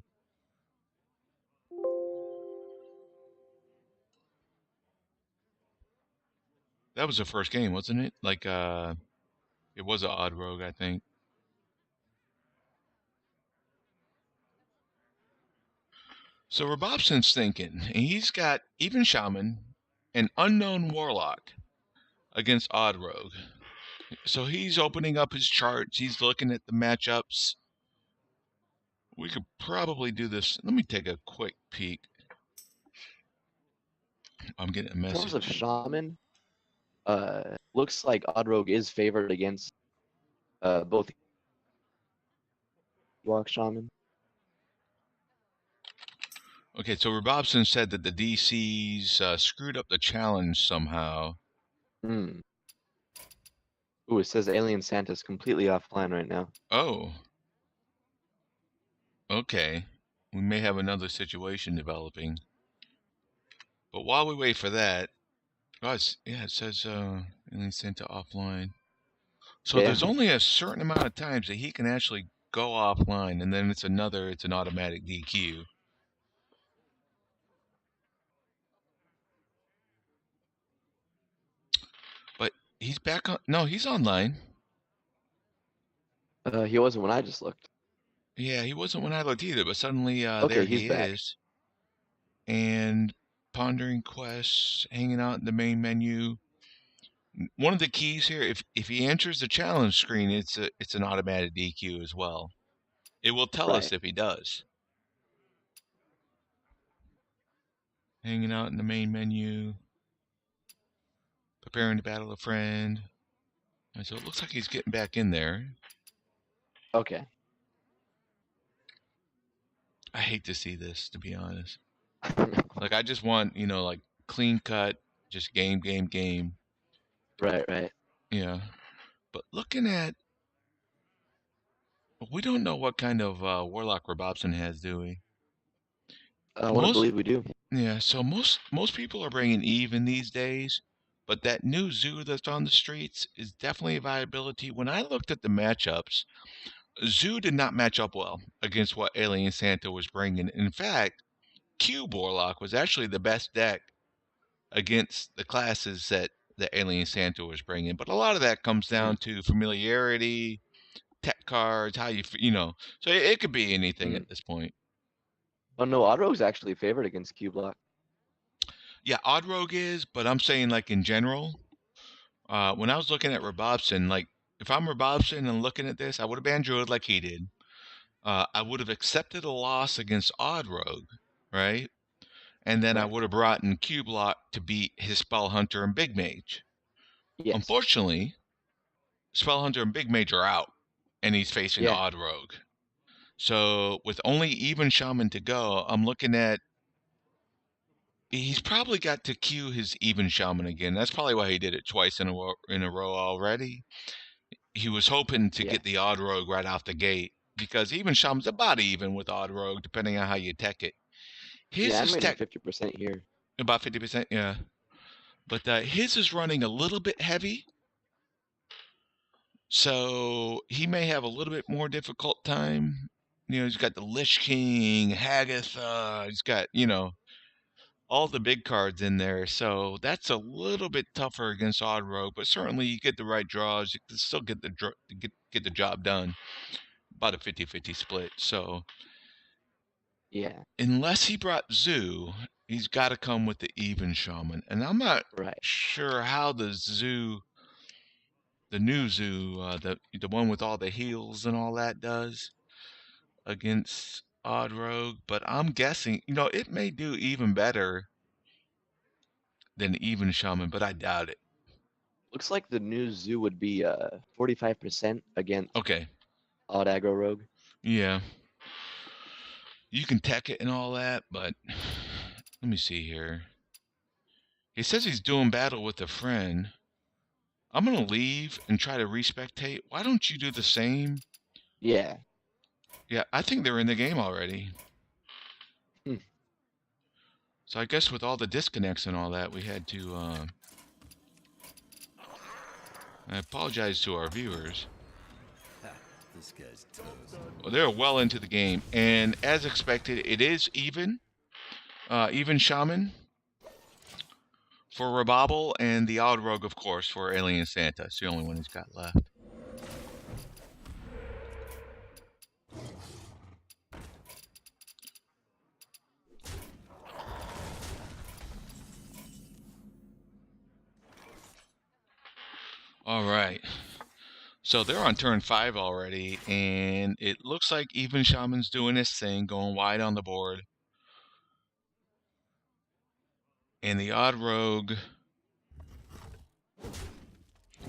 That was the first game, wasn't it? Like, it was an odd rogue, I think. So Robobson's thinking, and he's got even Shaman and Unknown Warlock against Odd Rogue. So he's opening up his charts. He's looking at the matchups. We could probably do this. Let me take a quick peek. I'm getting a message. In terms of Shaman, looks like Odd Rogue is favored against Both Walk Shaman. Okay, so Robobson said that the DCs screwed up the challenge somehow. Hmm. Ooh, it says Alien Santa's completely offline right now. Oh. Okay. We may have another situation developing. But while we wait for that, oh, it says Alien Santa offline. So Yeah. there's only a certain amount of times that he can actually go offline, and then it's an automatic DQ. But he's back on. No, he's online. He wasn't when I just looked. Yeah, he wasn't when I looked either, but suddenly there Okay, he's he back. is. And pondering quests, hanging out in the main menu. One of the keys here, if he enters the challenge screen, it's an automatic DQ as well. It will tell us Right. if he does. Hanging out in the main menu. Preparing to battle a friend. And so it looks like he's getting back in there. Okay. I hate to see this, to be honest. Like, I just want, like, clean cut, just game. Right. Yeah. But looking at, we don't know what kind of Warlock Robobson has, do we? I want to Most, believe we do. yeah, so most people are bringing even these days, but that new zoo that's on the streets is definitely a viability. When I looked at the matchups, Zoo did not match up well against what Alien Santa was bringing. In fact, Cube Warlock was actually the best deck against the classes that Alien Santa was bringing. But a lot of that comes down to familiarity, tech cards, how So it could be anything at this point. Oh no, Oddrogue's actually favored against Q Block. Yeah, Odd Rogue is, but I'm saying like in general. When I was looking at Robobson, like if I'm Robobson and looking at this, I would have banjoed like he did. I would have accepted a loss against Odd Rogue, right? And then I Right. would have brought in Q-Block to beat his Spell Hunter and Big Mage. Yes. Unfortunately, Spell Hunter and Big Mage are out, and he's facing Yeah. Odd Rogue. So with only even Shaman to go, I'm looking at he's probably got to queue his even Shaman again. That's probably why he did it twice in a row already. He was hoping to get the Odd Rogue right off the gate, because even Shaman's about even with Odd Rogue, depending on how you tech it. His I'm is rating 50% here. About 50%, yeah. But his is running a little bit heavy, so he may have a little bit more difficult time. He's got the Lich King, Hagatha, he's got, all the big cards in there, so that's a little bit tougher against Odd Rogue, but certainly you get the right draws, you can still get the job done. About a 50-50 split, so Yeah. unless he brought Zoo, he's got to come with the even Shaman, and I'm not sure how the new Zoo, the one with all the heals and all that does against Odd Rogue, but I'm guessing, it may do even better than even Shaman, but I doubt it. Looks like the new Zoo would be 45% against Odd Aggro Rogue. Yeah. You can tech it and all that, but let me see here. He says he's doing battle with a friend. I'm going to leave and try to respectate. Why don't you do the same? Yeah. Yeah, I think they're in the game already. So I guess with all the disconnects and all that, we had to... I apologize to our viewers. This guy's toast. Well, they're well into the game. And as expected, it is even. Even Shaman for Rabobble, and the Odd Rogue, of course, for Alien Santa. It's the only one he's got left. All right. So they're on turn 5 already, and it looks like even Shaman's doing his thing, going wide on the board. And the Odd Rogue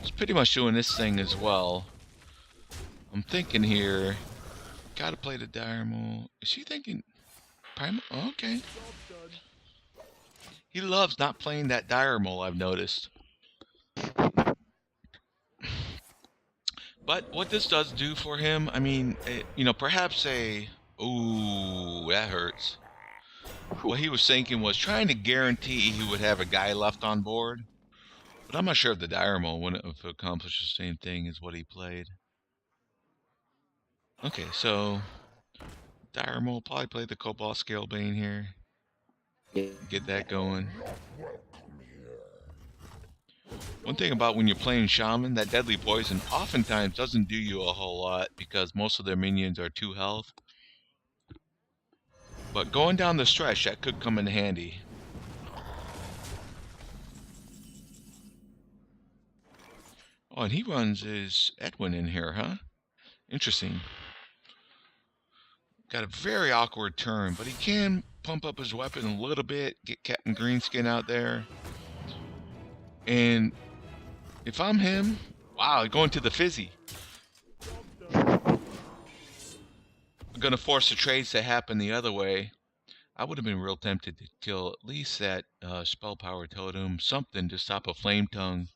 is pretty much doing this thing as well. I'm thinking here. Gotta play the Diarmal. Is she thinking Primal? Oh, okay. He loves not playing that Diarmal, I've noticed. But what this does do for him, I mean, perhaps ooh, that hurts. What he was thinking was trying to guarantee he would have a guy left on board. But I'm not sure if the Diarmal wouldn't have accomplished the same thing as what he played. Okay, so Diarmal will probably play the Cobalt Scalebane here. Get that going. One thing about when you're playing Shaman, that Deadly Poison oftentimes doesn't do you a whole lot because most of their minions are 2 health. But going down the stretch, that could come in handy. Oh, and he runs his Edwin in here, huh? Interesting. Got a very awkward turn, but he can pump up his weapon a little bit, get Captain Greenskin out there. And if I'm him, wow, going to the fizzy. I'm going to force the trades to happen the other way. I would have been real tempted to kill at least that spell power totem, something to stop a flame tongue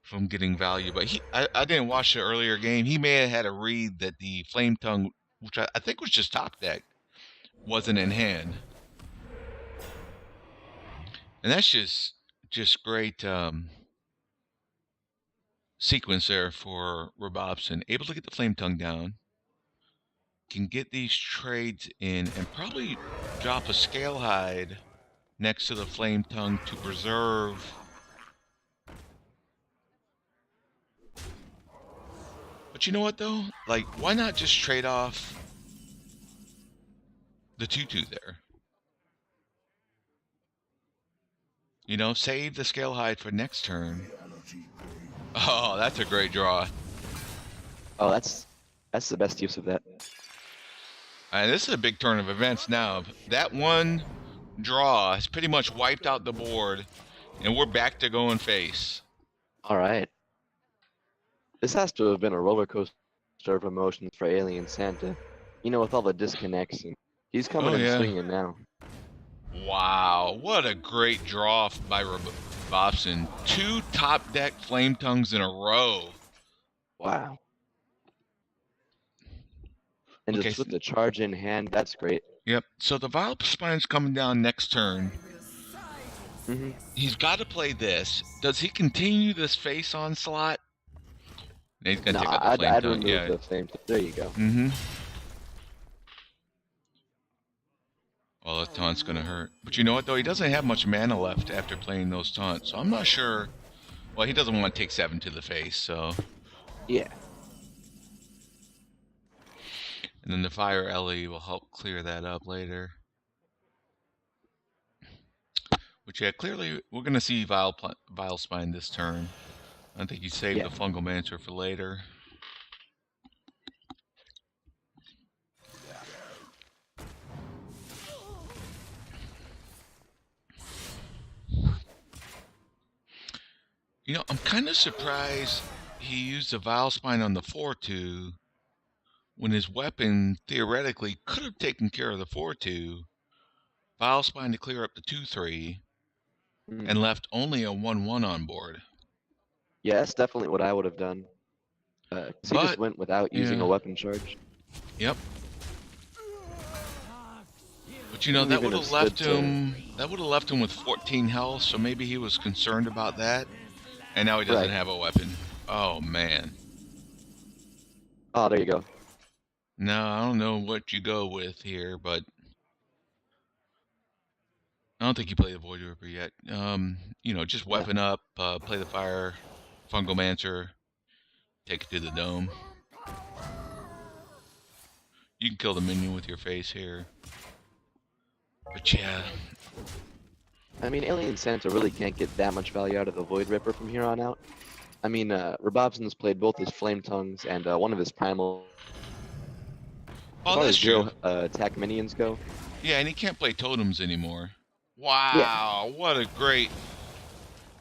from getting value. But I didn't watch the earlier game. He may have had a read that the flame tongue, which I think was just top deck, wasn't in hand. And that's just great sequence there for Robobson. Able to get the flame tongue down. Can get these trades in and probably drop a scale hide next to the flame tongue to preserve. But you know what though? Like, why not just trade off the 2/2 there? You know, save the scale hide for next turn. Oh, that's a great draw. Oh, that's the best use of that. This is a big turn of events now. That one draw has pretty much wiped out the board, and we're back to going face. All right. This has to have been a roller coaster of emotions for Alien Santa. You know, with all the disconnects. And he's coming in swinging now. Wow, what a great draw by Robobson. 2 top deck flame tongues in a row. Wow. And just with the charge in hand, that's great. Yep. So the Vile Spine's coming down next turn. He's got to play this. Does he continue this face onslaught? He's gonna take out the flame I'd tongue. remove Yeah. the flame tongue. There you go. Well, that taunt's gonna hurt. But you know what though? He doesn't have much mana left after playing those taunts, so I'm not sure. Well, he doesn't want to take 7 to the face, so. Yeah. And then the Fire Ellie will help clear that up later. Which, yeah, clearly we're going to see Vile Spine this turn. I think he saved the Fungal Mancer for later. You know, I'm kind of surprised he used the Vile Spine on the 4/2 when his weapon theoretically could have taken care of the 4/2, Vile Spine to clear up the 2/3, and left only a 1/1 on board. Yeah, that's definitely what I would have done. He just went without using a weapon charge. Yep. But you know, that would have left him. That would have left him with 14 health. So maybe he was concerned about that, and now he doesn't have a weapon. Oh man. Oh, there you go. No, I don't know what you go with here, but I don't think you play the Void Ripper yet. You know, just weapon up, play the Fire, Fungal Mancer, take it to the dome. You can kill the minion with your face here. But yeah. I mean, Alien Santa really can't get that much value out of the Void Ripper from here on out. I mean, Robobson's played both his Flame Tongues and one of his Primal. Oh, that's true. Attack minions go. Yeah, and he can't play totems anymore. Wow, what a great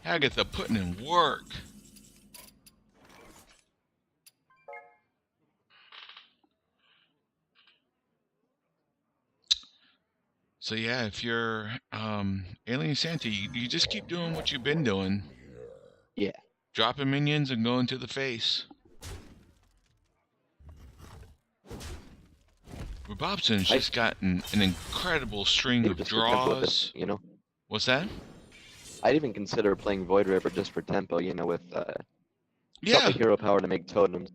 Agatha putting in work. So yeah, if you're Alien Santa, you just keep doing what you've been doing. Yeah. Dropping minions and going to the face. Robobson's just gotten an incredible string of draws. You know? What's that? I'd even consider playing Void Ripper just for tempo, you know, with Yeah. something hero power to make totems.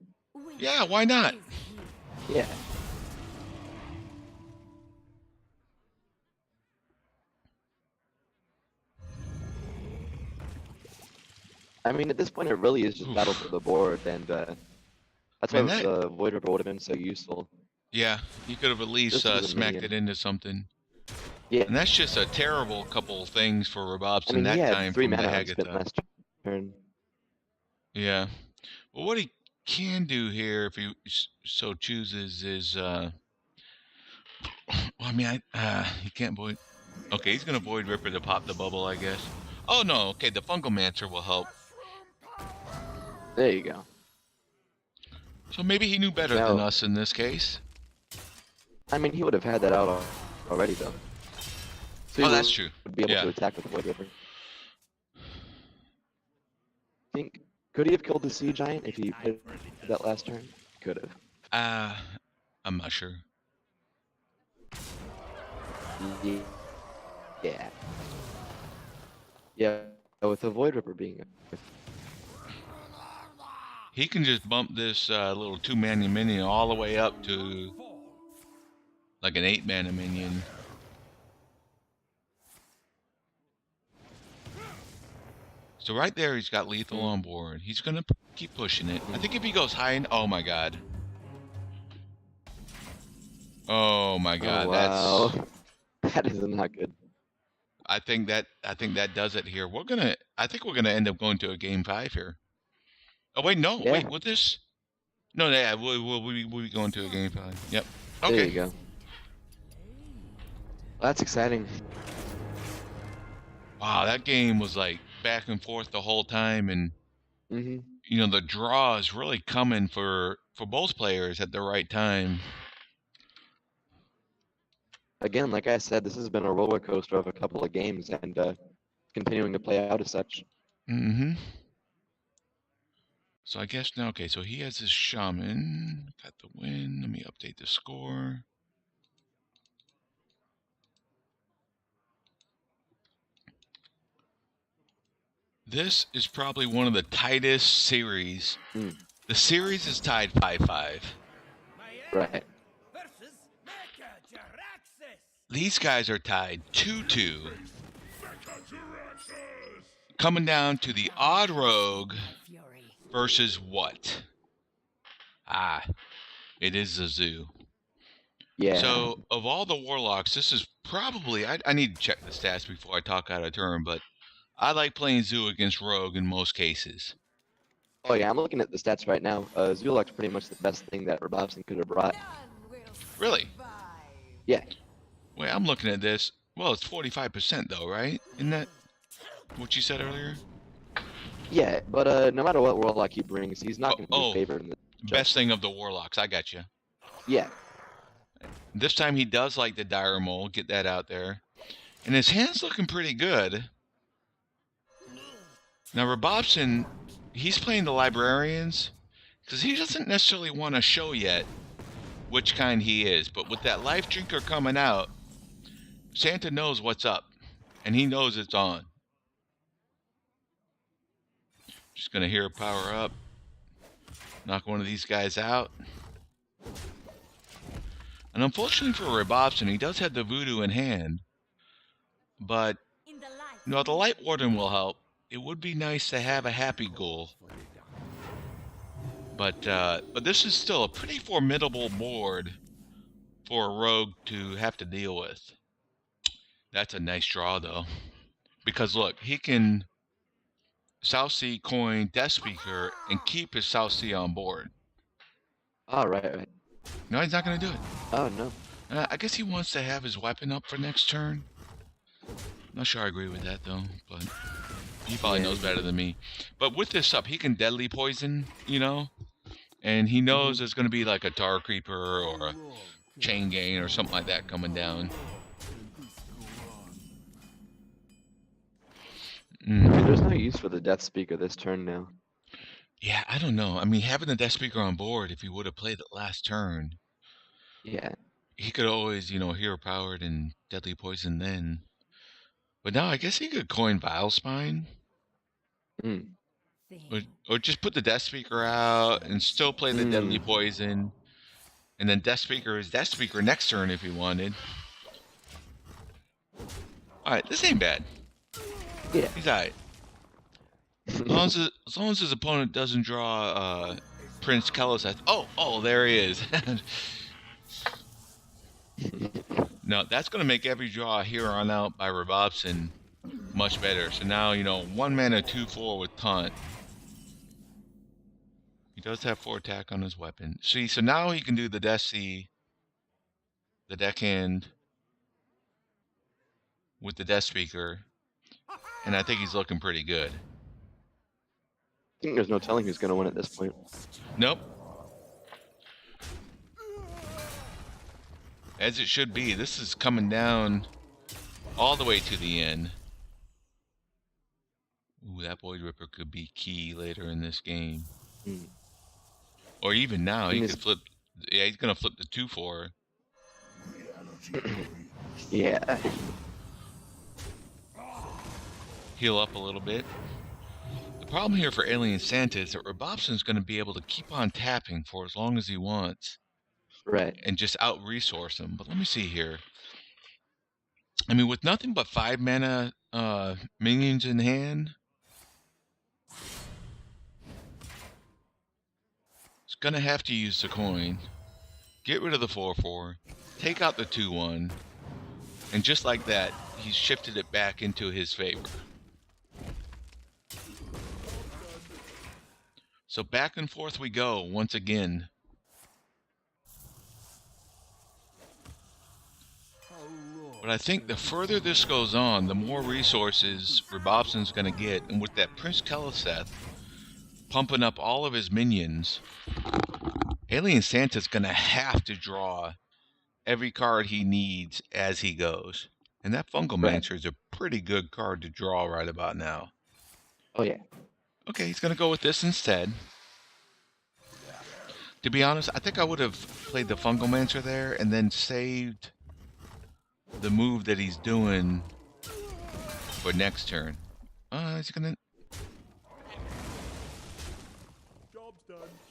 Yeah, why not? Yeah. I mean, at this point, it really is just battle for the board, and that's why the Void Ripper would have been so useful. Yeah, you could have at least smacked it into something. Yeah. And that's just a terrible couple of things for Robobson. I mean, that he had time 3 from the mana Hagata. last turn. Yeah. Well, what he can do here, if he so chooses, is well, I mean, he can't void. Okay, he's gonna Void Ripper to pop the bubble, I guess. Oh no, okay, the Fungalmancer will help. There you go. So maybe he knew better than us in this case. I mean, he would have had that out already, though. So that's true. Would be able to attack with the Void Ripper. Could he have killed the Sea Giant if he played that last turn? Could have. I'm not sure. Yeah. Yeah, with the Void Ripper being he can just bump this little 2-mana minion all the way up to like an 8-mana minion. So right there, he's got lethal on board. He's going to keep pushing it. I think if he goes high, oh my god. Oh my god, wow. That is not good. I think that does it here. I think we're gonna end up going to a game 5 here. Oh wait, no, wait, with this? No, yeah, we'll be going to a game 5. Yep. Okay. There you go. That's exciting. Wow, that game was like back and forth the whole time, and you know the draw is really coming for both players at the right time. Again, like I said, this has been a roller coaster of a couple of games, and continuing to play out as such. So I guess now, okay, so he has his shaman, got the win. Let me update the score. This is probably one of the tightest series. The series is tied 5-5. Right. These guys are tied 2-2. Coming down to the odd rogue versus what? It is a zoo. Yeah. So of all the warlocks, this is probably, I need to check the stats before I talk out of turn, but I like playing zoo against rogue in most cases. Oh yeah, I'm looking at the stats right now. Zulok's pretty much the best thing that Robobson could have brought. Really? Yeah. Wait, I'm looking at this. Well, it's 45% though, right? Isn't that what you said earlier? Yeah, but no matter what warlock he brings, he's not going to be favored in the best thing of the warlocks. I got you. Yeah. This time he does like the dire mole. Get that out there. And his hand's looking pretty good. Now Robobson, he's playing the librarians because he doesn't necessarily want to show yet which kind he is. But with that life drinker coming out, Santa knows what's up, and he knows it's on. Just gonna hear power up, knock one of these guys out. And unfortunately for Robobson, he does have the voodoo in hand, but you know, the light warden will help. It would be nice to have a happy ghoul, but this is still a pretty formidable board for a rogue to have to deal with. That's a nice draw, though. Because, look, he can South Sea coin Death Speaker and keep his South Sea on board. Oh, right. No, he's not going to do it. Oh, no. I guess he wants to have his weapon up for next turn. Not sure I agree with that, though. But he probably knows better than me. But with this up, he can deadly poison, you know? And he knows there's going to be like a Tar Creeper or a Chain Gang or something like that coming down. Dude, there's no use for the Death Speaker this turn now. Yeah, I don't know. I mean, having the Death Speaker on board, if he would have played it last turn, Yeah. he could always, hero powered and deadly poison then. But now I guess he could coin Vile Spine. Mm. Or just put the Death Speaker out and still play the deadly poison. And then Death Speaker is Death Speaker next turn if he wanted. Alright, this ain't bad. Yeah. He's alright. As long as his opponent doesn't draw Prince Keloseth. Oh, there he is. No, that's going to make every draw here on out by Rabobson much better. So now, 1 mana 2/4 with Taunt. He does have 4 attack on his weapon. See, so now he can do the Death Sea, the Deckhand with the Death Speaker. And I think he's looking pretty good. I think there's no telling who's going to win at this point. Nope. As it should be. This is coming down all the way to the end. Ooh, that Void Ripper could be key later in this game. Or even now, he could flip. Yeah, he's going to flip the 2/4. Yeah. Heal up a little bit. The problem here for Alien Santa is that Rabobson's going to be able to keep on tapping for as long as he wants. Right. And just out-resource him. But let me see here. I mean, with nothing but 5 mana minions in hand, it's going to have to use the coin. Get rid of the 4/4. Take out the 2/1. And just like that, he's shifted it back into his favor. So back and forth we go once again. But I think the further this goes on, the more resources Rabobson's going to get. And with that Prince Keloseth pumping up all of his minions, Alien Santa's going to have to draw every card he needs as he goes. And that Fungalmancer is a pretty good card to draw right about now. Oh, yeah. Okay, he's going to go with this instead. To be honest, I think I would have played the Fungalmancer there and then saved the move that he's doing for next turn. Is he going to...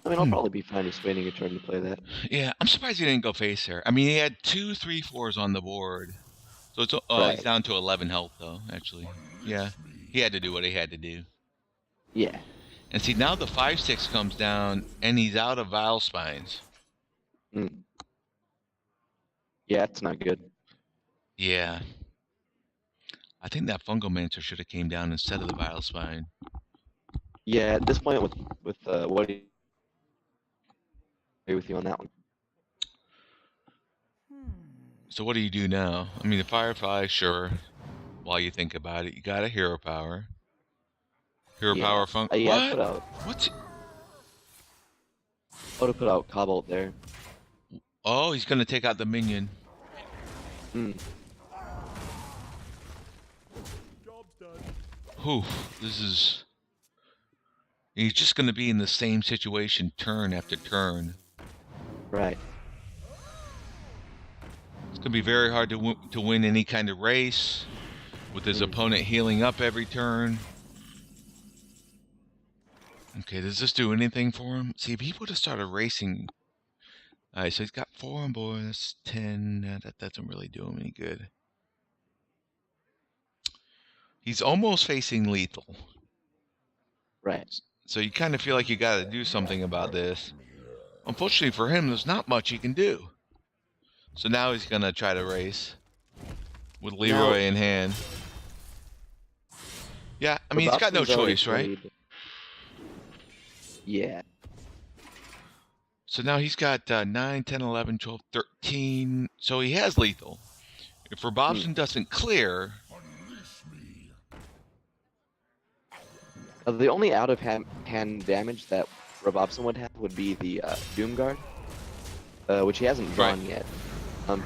I mean, I'll probably be fine just waiting a turn to play that. Yeah, I'm surprised he didn't go face there. I mean, he had 2 3/4s on the board. So it's he's down to 11 health, though, actually. Yeah, he had to do what he had to do. Yeah. And see, now the 5/6 comes down, and he's out of Vile Spines. Yeah, it's not good. Yeah. I think that Fungalmancer should have came down instead of the Vile Spine. Yeah, at this point with what do you agree with you on that one? So what do you do now? I mean, the Firefly, sure. While you think about it, you got a Hero Power. Hero Power Funk. Yeah, What? What's? I would have put out Cobalt there. Oh, he's gonna take out the minion. Whew, this is... He's just gonna be in the same situation turn after turn. Right. It's gonna be very hard to win any kind of race with his opponent healing up every turn. Okay, does this do anything for him? See, if he would have started racing... Alright, so he's got 4 on board, that's 10. That doesn't really do him any good. He's almost facing lethal. Right. So you kind of feel like you got to do something about this. Unfortunately for him, there's not much he can do. So now he's going to try to race with Leroy in hand. Yeah, I mean, he's got no choice, right? Yeah. So now he's got 9, 10, 11, 12, 13. So he has lethal. If Rabobson doesn't clear... The only out-of-hand damage that Rabobson would have would be the Doomguard, which he hasn't drawn yet.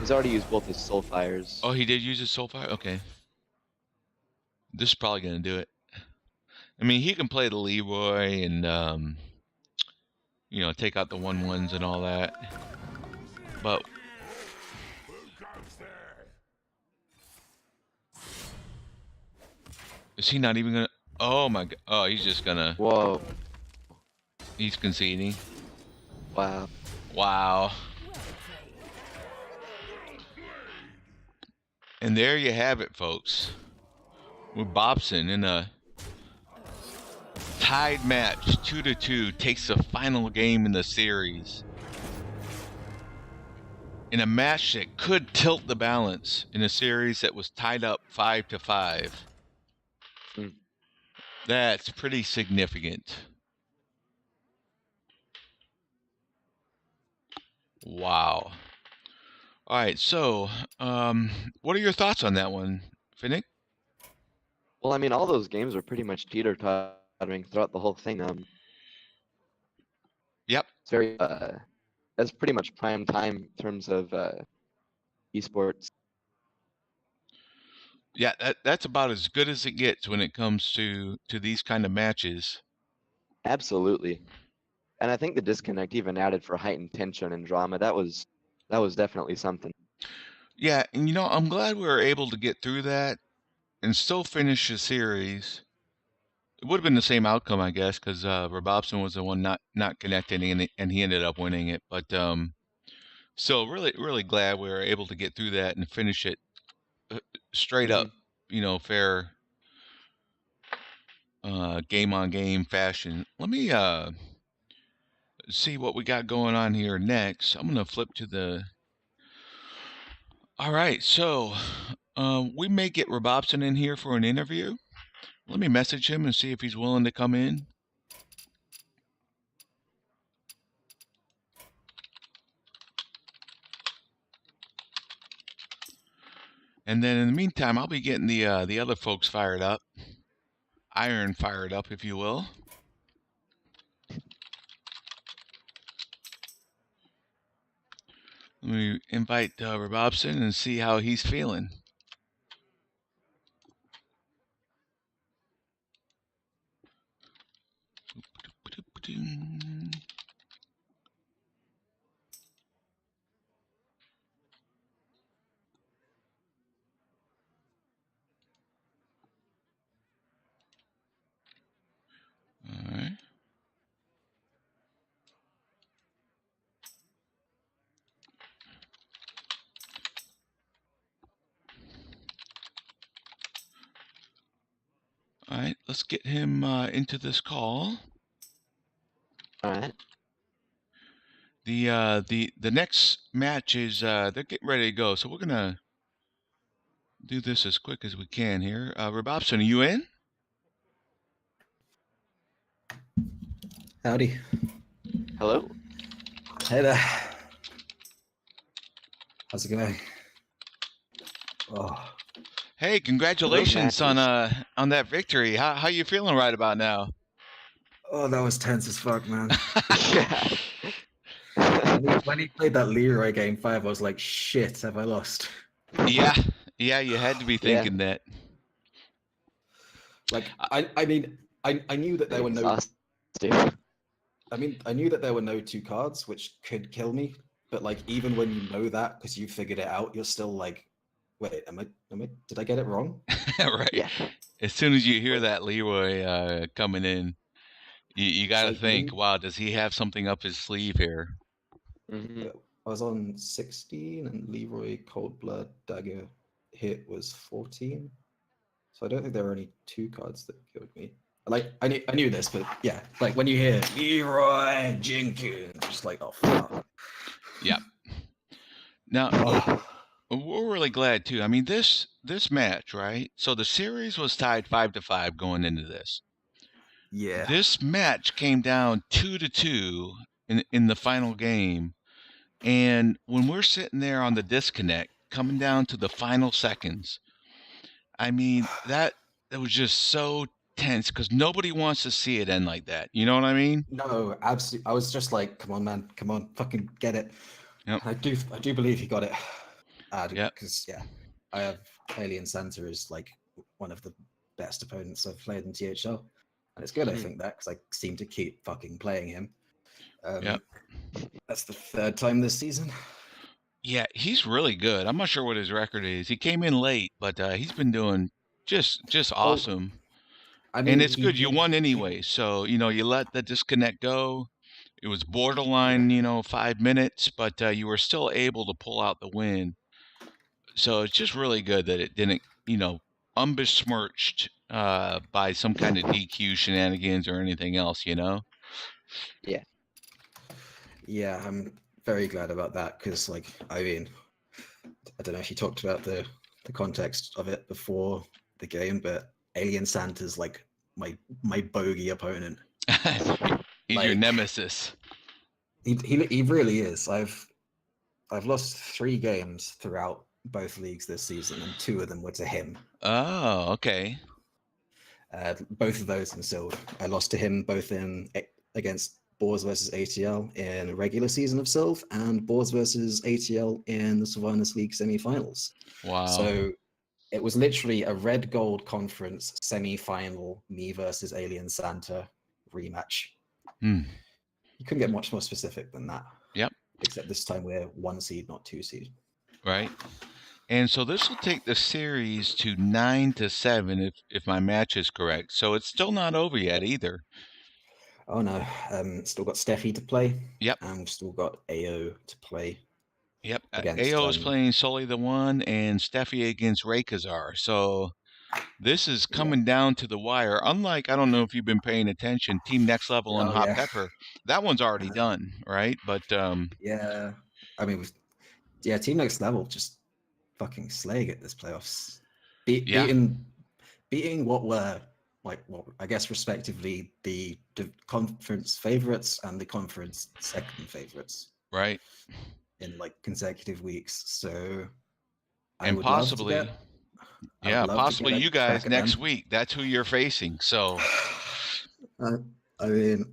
He's already used both his Soulfires. Oh, he did use his Soulfire? Okay. This is probably going to do it. I mean, he can play the Leroy and take out the 1-1s and all that. But is he not even gonna? Oh my god! Oh, he's just gonna. Whoa. He's conceding. Wow. Wow. And there you have it, folks. With Bobson in a tied match, 2-2, takes the final game in the series. In a match that could tilt the balance in a series that was tied up 5-5. That's pretty significant. Wow. All right, so what are your thoughts on that one, Finnick? Well, I mean, all those games were pretty much teeter-tottering throughout the whole thing. Yep. It's very, that's pretty much prime time in terms of esports. Yeah, that's about as good as it gets when it comes to these kind of matches. Absolutely. And I think the disconnect even added for heightened tension and drama. That was definitely something. Yeah, and I'm glad we were able to get through that and still finish the series. It would have been the same outcome, I guess, because Robobson was the one not connecting, and he ended up winning it. But still, really, really glad we were able to get through that and finish it straight up, fair game-on-game fashion. Let me see what we got going on here next. I'm going to flip to the... All right, so we may get Robobson in here for an interview. Let me message him and see if he's willing to come in. And then in the meantime, I'll be getting the other folks fired up. Iron fired up, if you will. Let me invite Robobson and see how he's feeling. All right. All right, let's get him into this call. All right. The next match is they're getting ready to go, so we're gonna do this as quick as we can here. Robobson, are you in? Howdy. Hello. Hey there. How's it going? Oh. Hey, congratulations on that victory. How you feeling right about now? Oh, that was tense as fuck, man. Yeah. When he played that Leroy game 5, I was like, shit, have I lost? Yeah, you had to be thinking that. Like, I mean, I knew that there were no... I knew that there were no 2 cards, which could kill me. But like, even when you know that, because you figured it out, you're still like, wait, did I get it wrong? Right. Yeah. As soon as you hear that Leroy coming in, you got to think, wow, does he have something up his sleeve here? Mm-hmm. I was on 16, and Leroy Cold Blood Dagger hit was 14. So I don't think there were any 2 cards that killed me. Like, I knew this, but yeah, like when you hear Leroy Jenkins, just like, oh fuck. Yeah. Now, we're really glad too. I mean, this match, right? So the series was tied 5-5 going into this. Yeah. This match came down 2-2 in the final game, and when we're sitting there on the disconnect, coming down to the final seconds, I mean that was just so tense because nobody wants to see it end like that. You know what I mean? No, absolutely. I was just like, come on, man, come on, fucking get it. Yep. I do believe he got it. Yeah. Because I have Alien Santa as like one of the best opponents I've played in THL. And it's good, I think, that, because I seem to keep fucking playing him. Yep. That's the 3rd time this season. Yeah, he's really good. I'm not sure what his record is. He came in late, but he's been doing just awesome. I mean, And it's good. You won anyway. So, you let the disconnect go. It was borderline, 5 minutes, but you were still able to pull out the win. So it's just really good that it didn't, unbesmirched by some kind of DQ shenanigans or anything else, Yeah. Yeah, I'm very glad about that, because, like, I mean, I don't know if you talked about the context of it before the game, but Alien Santa's like my bogey opponent. He's your nemesis. He really is. I've lost 3 games throughout both leagues this season, and 2 of them were to him. Oh, okay. Both of those in Silver. I lost to him both against Boars versus ATL in regular season of Silv, and Boars versus ATL in the Sylvanas League semifinals. Wow. So it was literally a red gold conference semi-final, me versus Alien Santa rematch. You couldn't get much more specific than that. Yep. Except this time we're 1 seed, not 2 seed. Right. And so this will take the series to 9-7 if my match is correct. So it's still not over yet either. Oh no, still got Steffi to play. Yep. And we've still got AO to play. Yep. AO is playing Sully the One and Steffi against Raykhazar. So this is coming down to the wire. Unlike, I don't know if you've been paying attention, Team Next Level and Hot Pepper. That one's already done, right? But yeah, I mean, Team Next Level just fucking slaying it this playoffs. Beating what were, like, well, I guess respectively the conference favorites and the conference second favorites. Right. In like consecutive weeks. So and possibly possibly you guys next week. That's who you're facing. So I mean,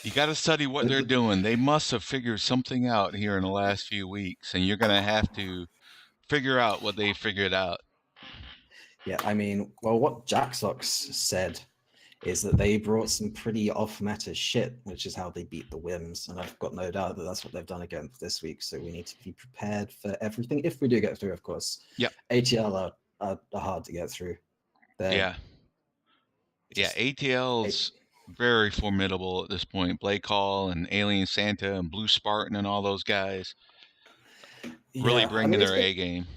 you got to study what they're doing. They must have figured something out here in the last few weeks, and you're going to have to figure out what they figured out. Yeah, I mean, well, what Jacksox said is that they brought some pretty off-meta shit, which is how they beat the Wims, and I've got no doubt that that's what they've done again for this week, so we need to be prepared for everything, if we do get through, of course. Yep. ATL are hard to get through. ATL's very formidable at this point. Blake Hall and Alien Santa and Blue Spartan and all those guys really bringing their A game.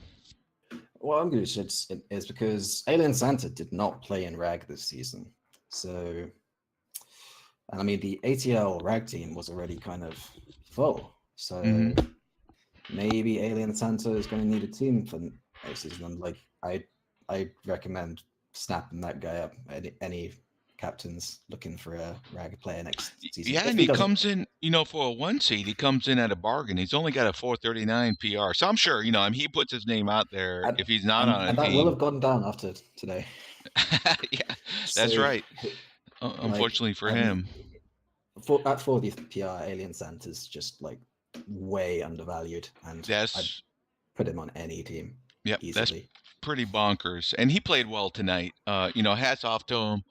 Well, I'm going to is because Alien Santa did not play in RAG this season. So, and I mean, the ATL RAG team was already kind of full. So maybe Alien Santa is going to need a team for next season. And like, I recommend snapping that guy up. Any captains looking for a RAG player next season. Yeah, and he comes in, for a 1 seed, he comes in at a bargain. He's only got a 439 PR. So I'm sure, he puts his name out there if he's not on a team. And that will have gone down after today. Yeah, that's right. Unfortunately for him. At 40th PR, Alien Santa's just like way undervalued. And I'd put him on any team. Yep, easily. That's pretty bonkers. And he played well tonight. Hats off to him.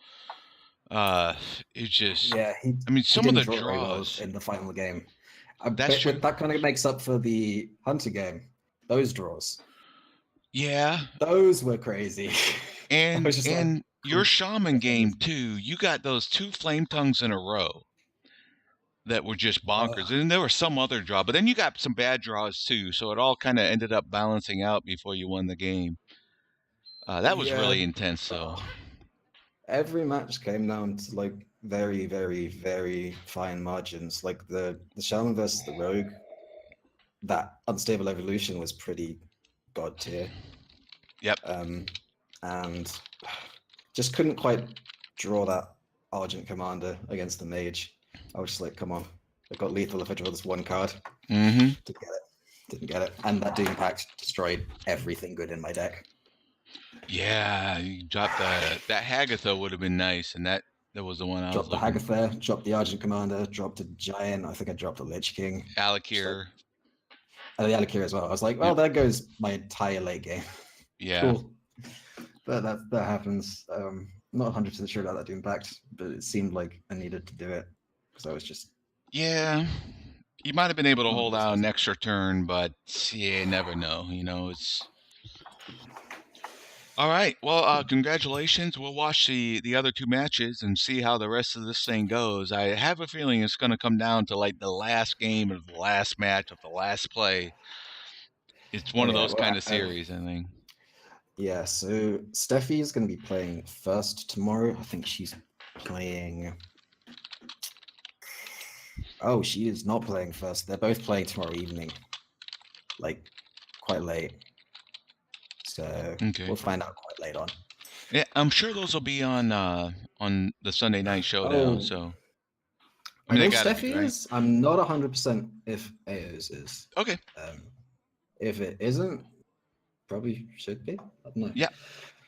It's just some of the draws in the final game. That's true. That kind of makes up for the Hunter game. Those draws. Yeah. Those were crazy. And your Shaman game too. You got those 2 flame tongues in a row that were just bonkers. And there were some other draw, but then you got some bad draws too. So it all kind of ended up balancing out before you won the game. That was really intense though. Every match came down to like very, very, very fine margins. Like the Shaman versus the Rogue, that Unstable Evolution was pretty god tier. Yep. And just couldn't quite draw that Argent Commander against the Mage. I was just like, come on, I got lethal if I draw this 1 card. Didn't get it. And that Doom Pact destroyed everything good in my deck. Yeah, you dropped that Hagatha would have been nice, and that was the one I dropped was looking. The Hagatha, dropped the Argent Commander, dropped a Giant. I think I dropped a Lich King. Alakir. And the Alakir as well. I was like, well, there goes my entire late game. Yeah. Cool. But that happens. not 100% sure about that doing Pact, but it seemed like I needed to do it because I was just. Yeah, you might have been able to Oh, hold this out is- an extra turn, but yeah, never know. It's all right. Well, congratulations. We'll watch the other two matches and see how the rest of this thing goes. I have a feeling it's going to come down to like the last game of the last match of the last play. It's one of yeah, those well, kind of series, I think. yeah, so Steffi is going to be playing first tomorrow. I think she's playing. Oh, she is not playing first. They're both playing tomorrow evening, like quite late. So Okay. we'll find out quite late on. Yeah, I'm sure those will be on the Sunday night showdown. Oh, So I they know gotta be, Steffi right? is. I'm not 100% if Aos is. Okay. If it isn't, probably should be. I don't know. Yeah.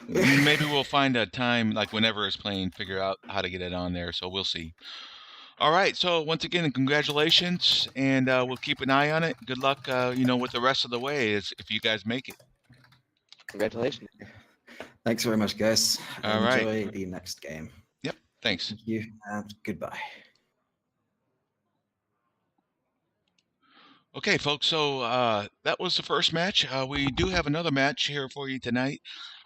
Maybe we'll find a time like whenever it's playing, figure out how to get it on there. So we'll see. All right. So once again, congratulations, and we'll keep an eye on it. Good luck, with the rest of the way if you guys make it. Congratulations. Thanks very much, guys. All right. Enjoy the next game. Yep. Thanks. Thank you, and goodbye. Okay, folks. So that was the first match. We do have another match here for you tonight.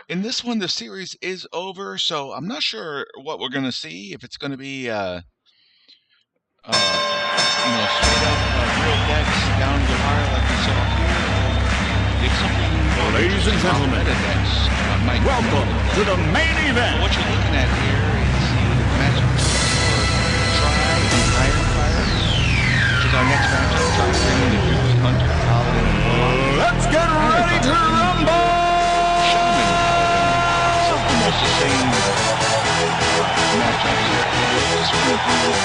In this one, the series is over, so I'm not sure what we're going to see. If it's going to be, straight up real decks down to the wire like we saw here, or if something more Ladies and interesting off gentlemen, meta decks might come Welcome into to play. the main So event. what you're looking at here is the matchup for Try and Iron Fire, which is our next matchup. Try bringing the Druid Hunter, Paladin, and Warlock. Let's get ready to rumble! Shaman Paladin. So almost the same matchups. Just going to do the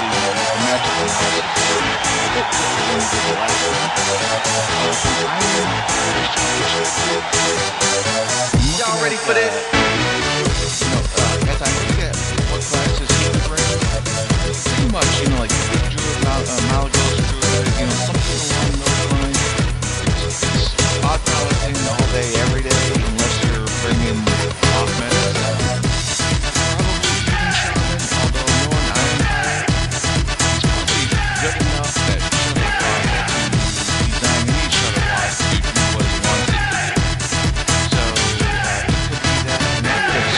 matchup analysis here. A bit different than we did the last one. Y'all ready for this? As I look at what classes he could bring, pretty much, like Druid, Malagos Druid, something along those lines. It's odd paladin all day, every day, unless you're bringing off meta stuff. Probably even Shaman, although more an Iron Fire. It's probably good enough that Shutterfly can design any Shutterfly to do what he wants it to do. So it could be that, and that fits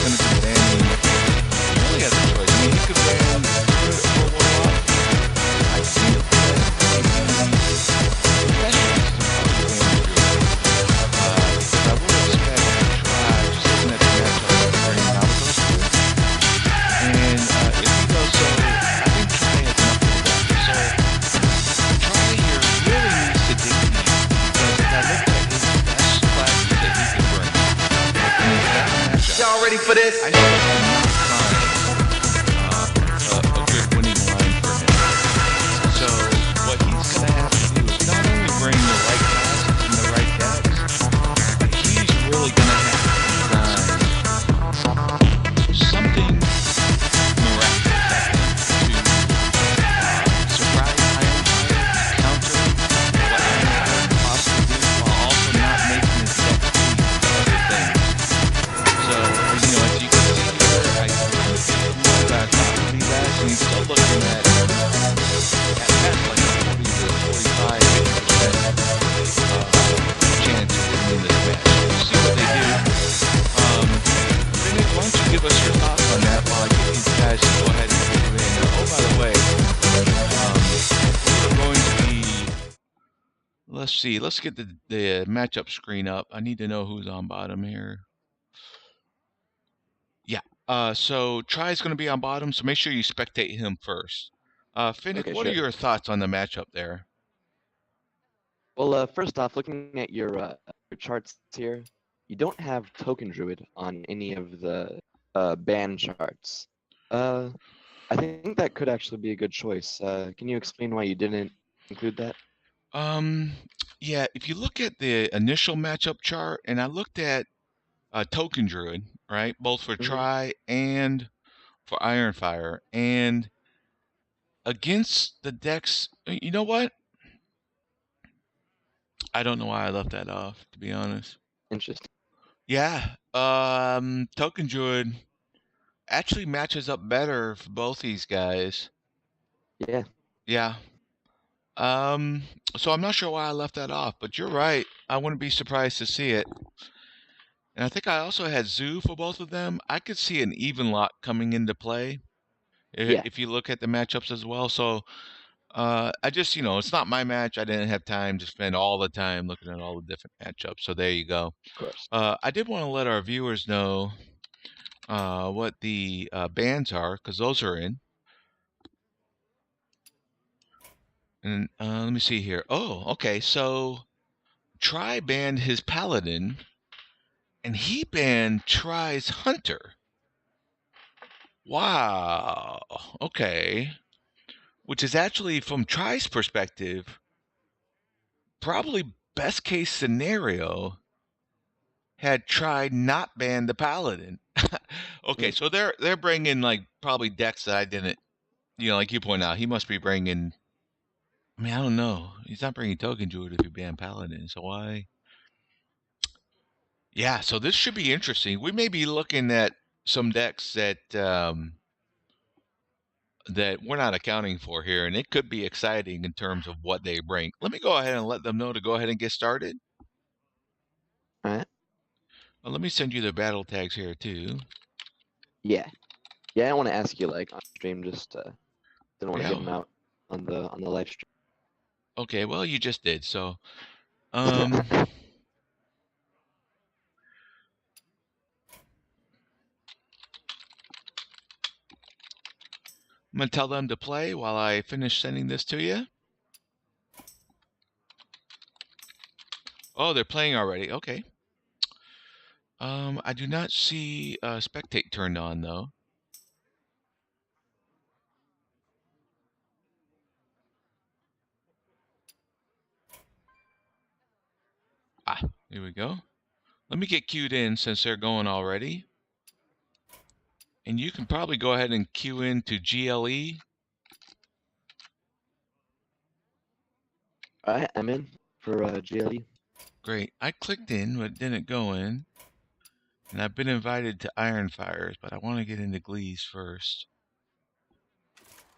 going to be banning. He really has a choice. I mean, he could ban Druid or Warlock. I feel that maybe Specialist would probably ban Druid. Because I would expect Try, just looking at the matchup, to bring Malagos to it. And if he does so, I think Try has enough of that. So Try here really needs to dig deep, because if I look at his best classes that he can bring, in his best matchup, Y'all ready for this? I still cannot find a good winning line for him. So what he's going to have to do is not only bring the right classes and the right decks, but he's really going to have to design something miraculous, I think, to surprise Iron Fire, counter what Iron Fire can possibly do, while also not making his deck weak to other things. So, as you can see here, I got not really less, and he's still looking at best like a 40 to 45, 50% chance of winning this match. We'll see what they do. Nick, why don't you give us your thoughts on that while I get these guys to go ahead and figure in. Oh, by the way, we're going to be, let's see, let's get the matchup screen up. I need to know who's on bottom here. Yeah, so Try's going to be on bottom, so make sure you spectate him first. Finnick, Okay, what are sure. your thoughts on the matchup there? Well, first off, looking at your charts here, you don't have Token Druid on any of the ban charts. I think that could actually be a good choice. Can you explain why you didn't include that? Yeah, if you look at the initial matchup chart, and I looked at Token Druid, right, both for Try and for Iron Fire, and against the decks, you know what? I don't know why I left that off, to be honest. Interesting. Yeah, Token Druid actually matches up better for both these guys. Yeah. Yeah. So I'm not sure why I left that off, but you're right. I wouldn't be surprised to see it. And I think I also had Zoo for both of them. I could see an even lot coming into play Yeah. if you look at the matchups as well. So I just, it's not my match. I didn't have time to spend all the time looking at all the different matchups. So there you go. Of course. I did want to let our viewers know what the bands are, because those are in. And let me see here. Oh, okay. So Try banned his Paladin, and he banned Try's Hunter. Wow. Okay. Which is actually, from Try's perspective, probably best case scenario had Try not banned the Paladin. Okay, so they're bringing like probably decks that I didn't, like you point out, he must be bringing. I mean, I don't know. He's not bringing Token Druid if you ban Paladin, so why? Yeah, so this should be interesting. We may be looking at some decks that that we're not accounting for here, and it could be exciting in terms of what they bring. Let me go ahead and let them know to go ahead and get started. All right. Well, let me send you the battle tags here too. Yeah. Yeah, I want to ask you like on stream, just didn't want to Yeah. get them out on the live stream. Okay, well you just did. So I'm gonna tell them to play while I finish sending this to you. Oh, they're playing already. Okay. I do not see spectate turned on though. Ah, here we go. Let me get queued in since they're going already. And you can probably go ahead and queue into GLE. All right, I'm in for GLE. Great. I clicked in, but didn't go in. And I've been invited to Iron Fires, but I want to get into Glees first.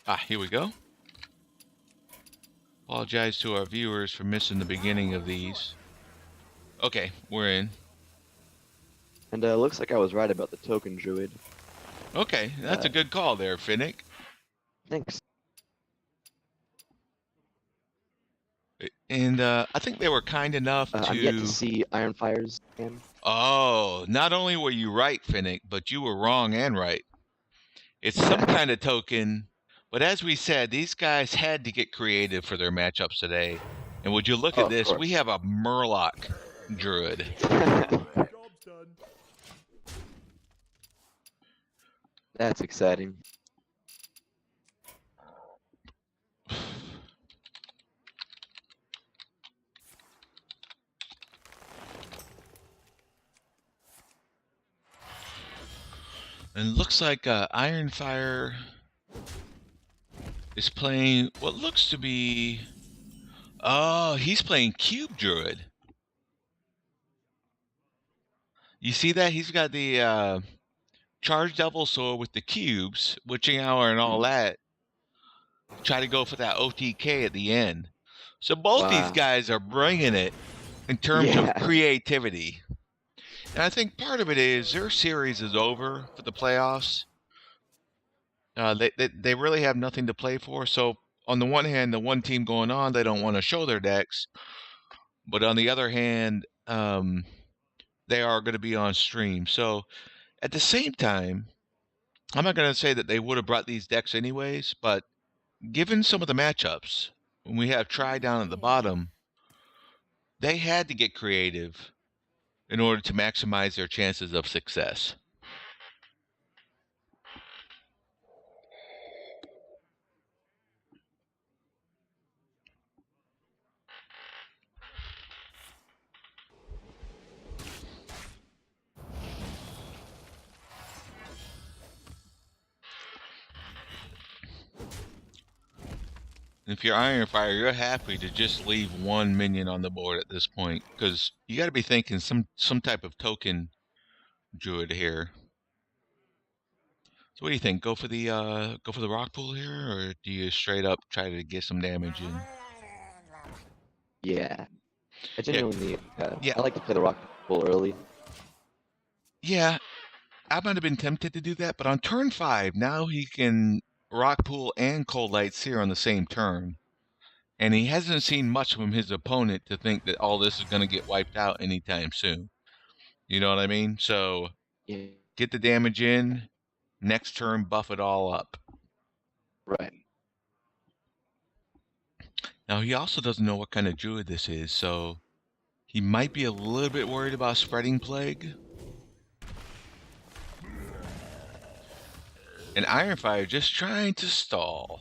Ah, here we go. Apologize to our viewers for missing the beginning of these. Okay, we're in. And looks like I was right about the Token Druid. Okay, that's a good call there, Finnick. Thanks. And I think they were kind enough to... I'm yet to see Iron Fires again. Oh, not only were you right, Finnick, but you were wrong and right. It's some kind of token, but as we said, these guys had to get creative for their matchups today. And would you look at this? We have a Murloc Druid. That's exciting. And it looks like Ironfire is playing what looks to be... Oh, he's playing Cube Druid. You see that? He's got the Charged Devil Sword with the cubes, Witching Hour and all that. Try to go for that OTK at the end. So both these guys are bringing it in terms of creativity. And I think part of it is their series is over for the playoffs. They really have nothing to play for. So on the one hand, the one team going on, they don't want to show their decks. But on the other hand, they are going to be on stream. So at the same time, I'm not going to say that they would have brought these decks anyways, but given some of the matchups, when we have Try down at the bottom, they had to get creative in order to maximize their chances of success. If you're Ironfire, you're happy to just leave one minion on the board at this point, because you got to be thinking some type of token druid here. So what do you think? Go for the rock pool here, or do you straight up try to get some damage in? Yeah, I Yeah, genuinely, yeah, I like to play the rock pool early. yeah. I might have been tempted to do that, but on turn 5, now he can rock pool and cold light sear on the same turn. And he hasn't seen much from his opponent to think that all this is going to get wiped out anytime soon. You know what I mean? So Yeah, get the damage in, next turn buff it all up. right. Now he also doesn't know what kind of druid this is, so he might be a little bit worried about spreading plague. And Ironfire just trying to stall.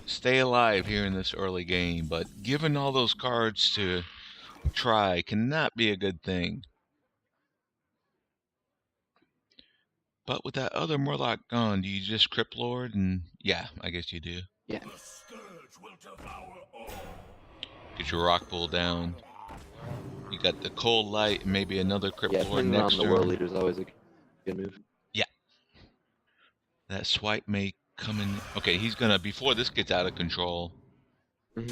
Stay alive here in this early game, but given all those cards to try cannot be a good thing. But with that other Murloc gone, do you just Crypt Lord? And yeah, I guess you do. Yeah, Get your rock pool down. You got the cold light and maybe another Crypt yeah. Lord Turning around next the world turn. leader is always a good move. Yeah. That swipe may come in. Okay, he's gonna, before this gets out of control. Hmm.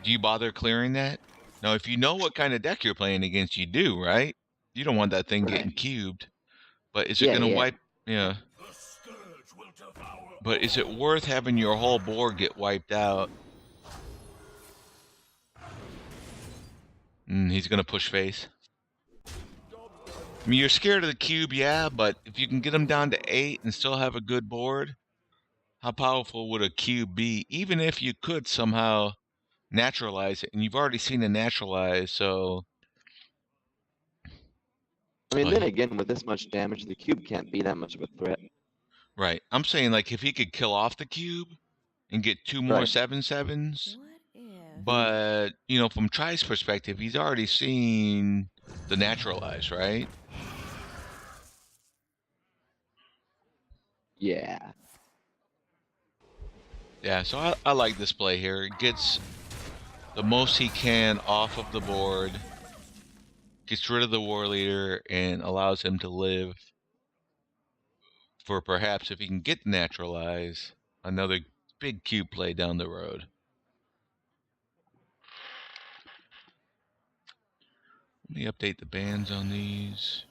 Do you bother clearing that? Now, if you know what kind of deck you're playing against, you do, right? You don't want that thing getting Right. cubed. But is it Yeah, gonna yeah. wipe? Yeah. But is it worth having your whole board get wiped out? He's gonna push face. I mean, you're scared of the cube, yeah, but if you can get him down to 8 and still have a good board, how powerful would a cube be? Even if you could somehow naturalize it, and you've already seen it naturalize, so... I mean, Oh, then again, with this much damage, the cube can't be that much of a threat. right. I'm saying, like, if he could kill off the cube and get 2 more Right. 7/7s, What if? but, you know, from Tri's perspective, he's already seen the naturalize, right? Yeah. Yeah, so I like this play here. It gets the most he can off of the board, gets rid of the war leader, and allows him to live for perhaps, if he can get naturalize, another big cube play down the road. Let me update the bans on these.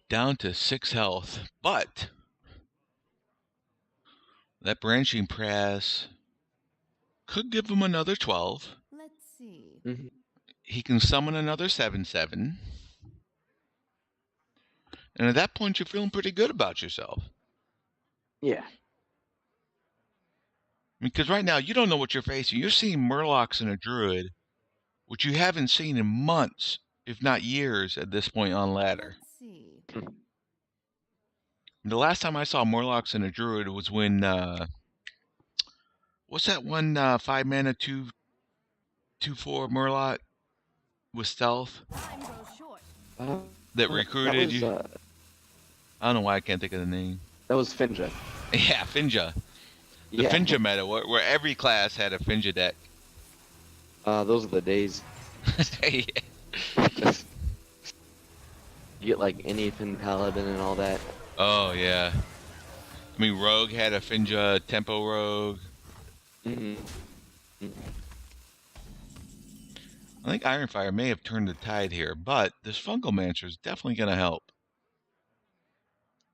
Down to 6 health, but that branching press could give him another 12. Let's see. Hmm. He can summon another 7/7. And at that point, you're feeling pretty good about yourself. Yeah. Because right now, you don't know what you're facing. You're seeing Murlocs and a Druid, which you haven't seen in months, if not years, at this point on ladder. Let's see. The last time I saw Murlocs and a Druid was when, what's that one 5-mana 2/4 Murloc with stealth Time goes short. that recruited you? I don't know why I can't think of the name. That was Finja. Yeah, Finja. The Yeah. Finja meta, where every class had a Finja deck. Those are the days. Yeah. You get like any Fin Paladin and all that. Oh, yeah. I mean, Rogue had a Finja Tempo Rogue. Hmm. I think Ironfire may have turned the tide here, but this Fungal Mancer is definitely going to help.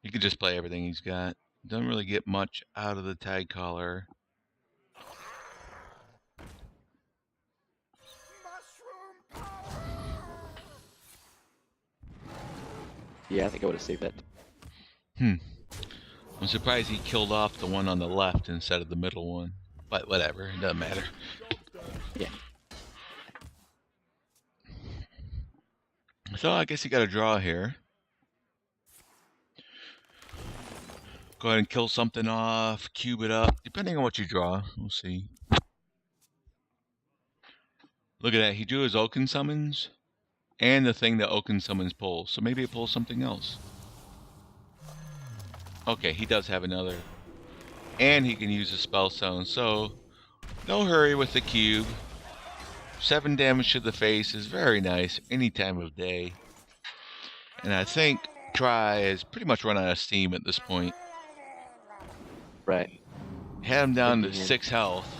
He could just play everything he's got. Doesn't really get much out of the Tide Caller. Yeah, I think I would have saved that. I'm surprised he killed off the one on the left instead of the middle one. But whatever, it doesn't matter. Yeah. So I guess he got a draw here. Go ahead and kill something off, cube it up, depending on what you draw. We'll see. Look at that. He drew his Oaken summons and the thing that Oaken summons pulls. So maybe it pulls something else. Okay, he does have another. And he can use a spell stone. So no hurry with the cube. 7 damage to the face is very nice any time of day. And I think Try has pretty much run out of steam at this point. Right. Had him down to Thinking here. 6 health.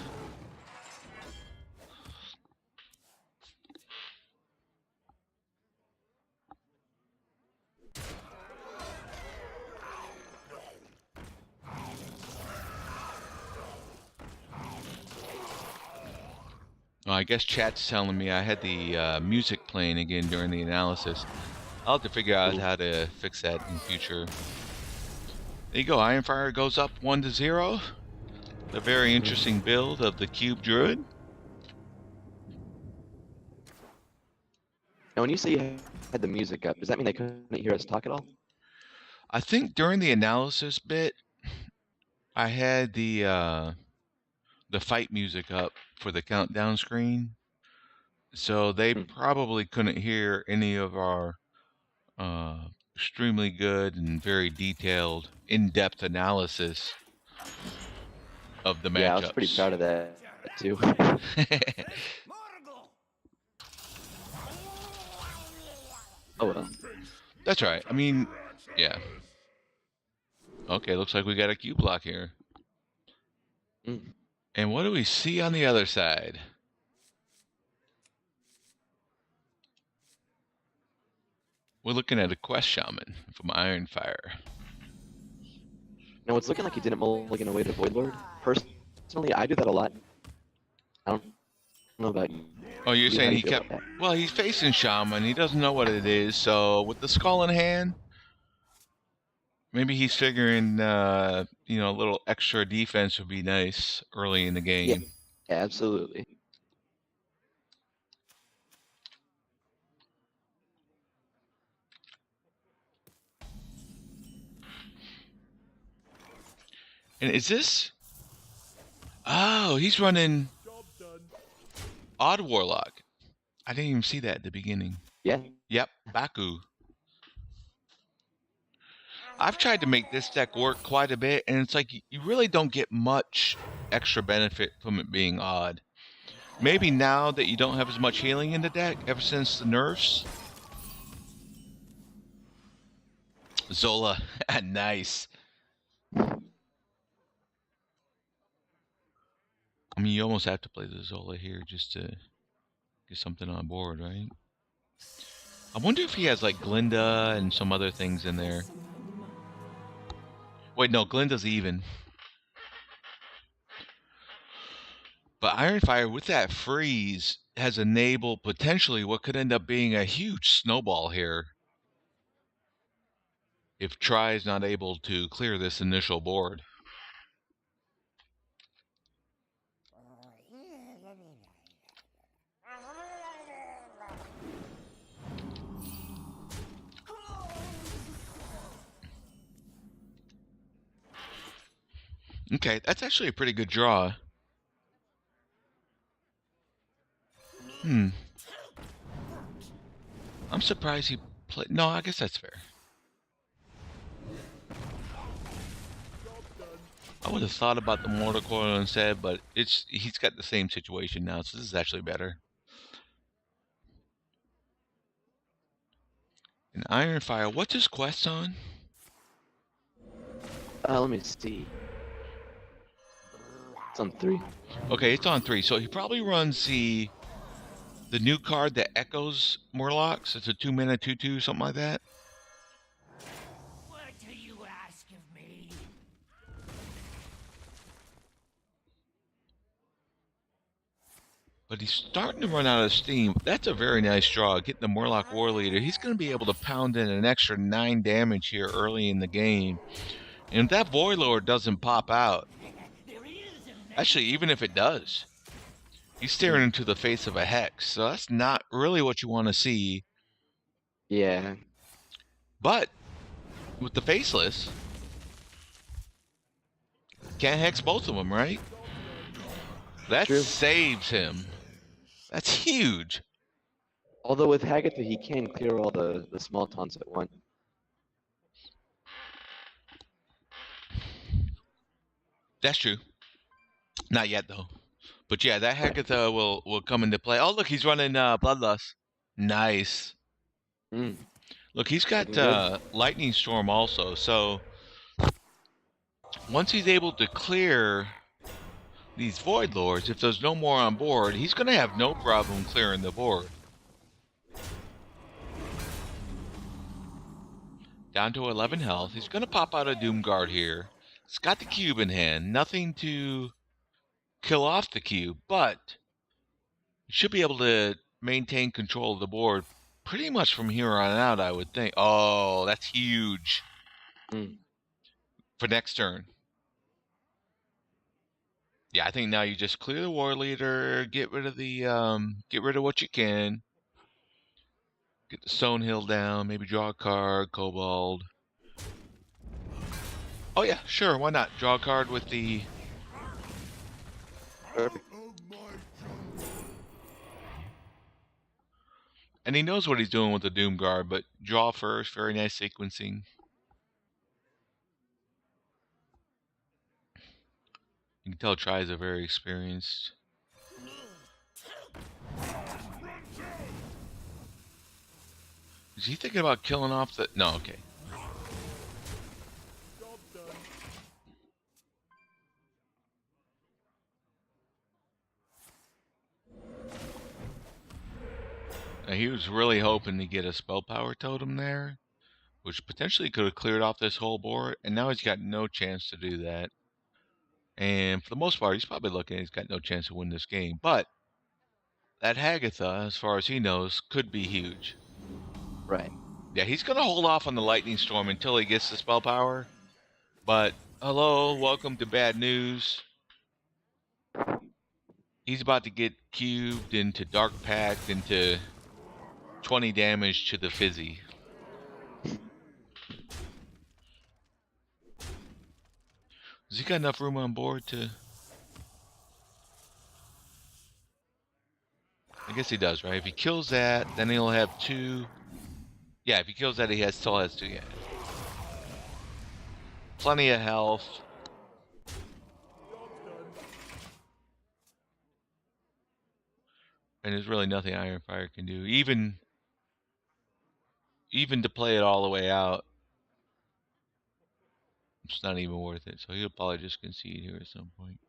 I guess chat's telling me I had the music playing again during the analysis. I'll have to figure out how to fix that in future. There you go. Ironfire goes up 1-0. A very interesting build of the Cube Druid. Now, when you say you had the music up, does that mean they couldn't hear us talk at all? I think during the analysis bit, I had the fight music up for the countdown screen, so they probably couldn't hear any of our extremely good and very detailed, in-depth analysis of the matchups. Yeah, I was pretty proud of that too. Oh well. That's right. I mean, yeah. Okay, looks like we got a cube block here. And what do we see on the other side? We're looking at a Quest Shaman from Ironfire. Now, it's looking like he didn't mulligan away the Void Lord. Personally, I do that a lot. I don't know about you. Oh, you're How saying do he you feel kept... about that? Well, he's facing Shaman. He doesn't know what it is, so with the skull in hand, maybe he's figuring, a little extra defense would be nice early in the game. Yeah, absolutely. And is this... Oh, he's running Odd Warlock. I didn't even see that at the beginning. Yeah. Yep, Baku. I've tried to make this deck work quite a bit, and it's like you really don't get much extra benefit from it being odd. Maybe now that you don't have as much healing in the deck, ever since the nerfs. Zola, nice. I mean, you almost have to play the Zola here just to get something on board, right? I wonder if he has like Glinda and some other things in there. Wait, no, Glinda's even. But Ironfire, with that freeze, has enabled potentially what could end up being a huge snowball here. If Try is not able to clear this initial board. Okay, that's actually a pretty good draw. I'm surprised he played... No, I guess that's fair. I would have thought about the Mortal Coil instead, but he's got the same situation now, so this is actually better. And Ironfire, what's his quest on? Let me see. It's on 3. Okay, it's on 3. So he probably runs the new card that echoes Morlocks. It's a 2-mana 2/2, something like that. What do you ask of me? But he's starting to run out of steam. That's a very nice draw. Getting the Morlock War Leader. He's going to be able to pound in an extra 9 damage here early in the game. And if that Void Lord doesn't pop out, actually, even if it does, he's staring into the face of a Hex. So that's not really what you want to see. Yeah. But with the Faceless, can't hex both of them, right? That True. saves him. That's huge. Although with Hagatha, he can clear all the small taunts at once. That's true. Not yet though. But yeah, that Hagatha will come into play. Oh look, he's running Bloodlust. Nice. Mm. Look, he's got Looking good. Lightning Storm also. So once he's able to clear these Void Lords, if there's no more on board, he's going to have no problem clearing the board. Down to 11 health. He's going to pop out a Doomguard here. He's got the cube in hand. Nothing to kill off the cube, but he should be able to maintain control of the board pretty much from here on out, I would think. Oh, that's huge. Mm. For next turn. Yeah, I think now you just clear the War Leader, get rid of what you can. Get the Stonehill down, maybe draw a card, Kobold. Oh yeah, sure, why not? Draw a card with the... Perfect. And he knows what he's doing with the Doomguard, but draw first, very nice sequencing. You can tell Tries are very experienced. Is he thinking about killing off the... No, okay. Now, he was really hoping to get a Spell Power Totem there, which potentially could have cleared off this whole board, and now he's got no chance to do that. And for the most part, he's probably looking at he's got no chance to win this game. But that Hagatha, as far as he knows, could be huge. Right. Yeah, he's going to hold off on the Lightning Storm until he gets the Spell Power. But, hello, welcome to bad news. He's about to get cubed into Dark Pact, into 20 damage to the Fizzy. Has he got enough room on board to... I guess he does, right? If he kills that, then he'll have 2. Yeah, if he kills that, he still has 2. Yeah. Plenty of health. And there's really nothing Iron Fire can do. Even to play it all the way out, it's not even worth it. So he'll probably just concede here at some point.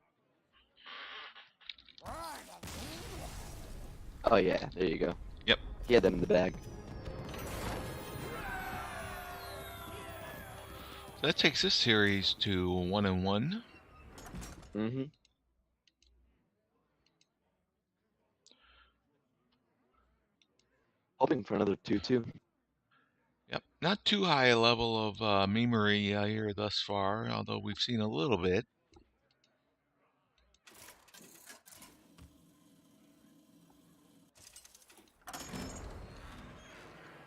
Oh yeah, there you go. Yep. He had them in the bag. So that takes this series to 1-1. Mm-hmm. Hoping for another 2-2. Yep. Not too high a level of memery here thus far, although we've seen a little bit. I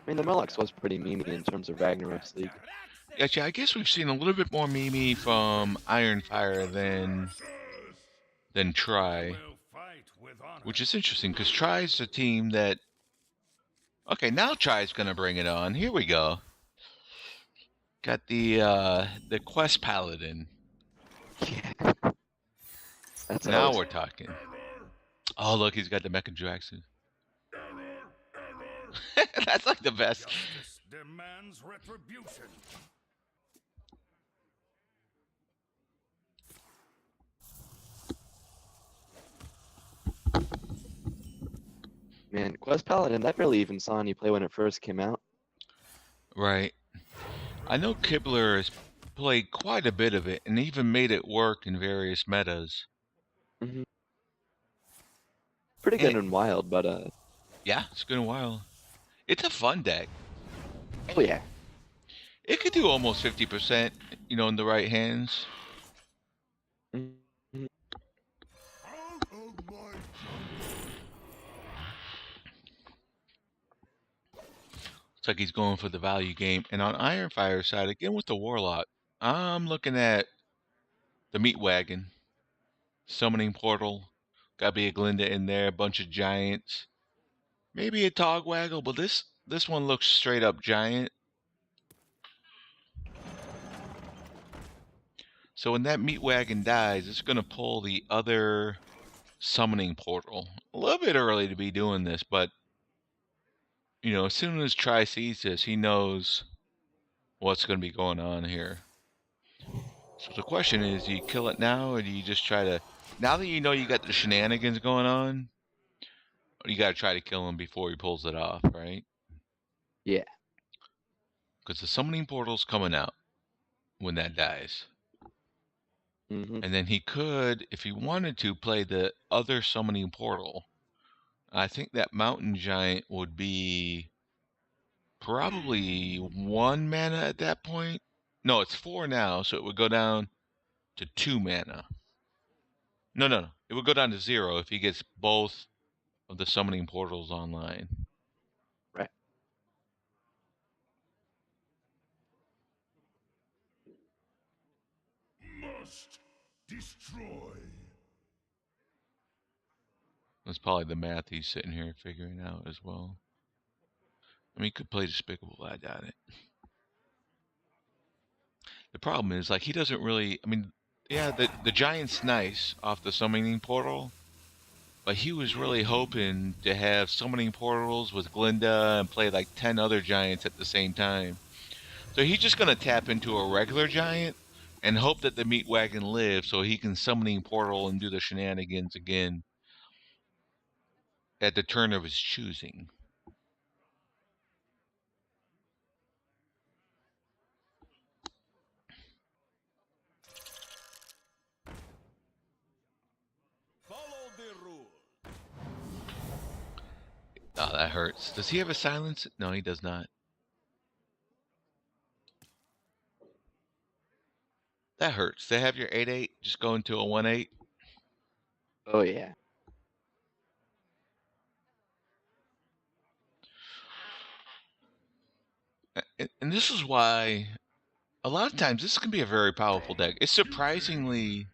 mean, the Murlocs was pretty memey in terms of Ragnaros League. Actually, I guess we've seen a little bit more meme from Iron Fire than Try, which is interesting because Try's a team that... Okay, now Try's gonna bring it on. Here we go. Got the Quest Paladin. Yeah. That's Now always... we're talking. Oh, look, he's got the Mecha Jackson. That's like the best. Justice demands retribution. Man, Quest Paladin, that barely even saw any play when it first came out. Right. I know Kibler has played quite a bit of it and even made it work in various metas. Mm-hmm. Pretty good and wild, but yeah, it's been a while. It's a fun deck. Oh yeah. It could do almost 50%, you know, in the right hands. Mm-hmm. Looks like he's going for the value game. And on Iron Fire side, again with the Warlock, I'm looking at the meat wagon, summoning portal. Gotta be a Glinda in there, a bunch of giants. Maybe a Togwaggle, but this one looks straight up giant. So when that meat wagon dies, it's gonna pull the other summoning portal. A little bit early to be doing this, but you know, as soon as Tri sees this, he knows what's gonna be going on here. So the question is, do you kill it now, or do you just try to, now that you know you got the shenanigans going on, you gotta try to kill him before he pulls it off, right? Yeah. Because the summoning portal's coming out when that dies. Mm-hmm. And then he could, if he wanted to, play the other summoning portal. I think that mountain giant would be probably 1 mana at that point. No, it's 4 now, so it would go down to 2 mana. No. It would go down to 0 if he gets both of the summoning portals online. Right. Must destroy. That's probably the math he's sitting here figuring out as well. I mean, he could play Despicable, but I doubt it. The problem is, like, he doesn't really, I mean, yeah, the giant's nice off the summoning portal, but he was really hoping to have summoning portals with Glinda and play like 10 other giants at the same time. So he's just going to tap into a regular giant and hope that the meat wagon lives so he can summoning portal and do the shenanigans again at the turn of his choosing. Follow the rule. Oh, that hurts. Does he have a silence? No, he does not. That hurts. To have your 8/8 just go into a 1/8. Oh yeah. And this is why a lot of times this can be a very powerful deck. It's surprisingly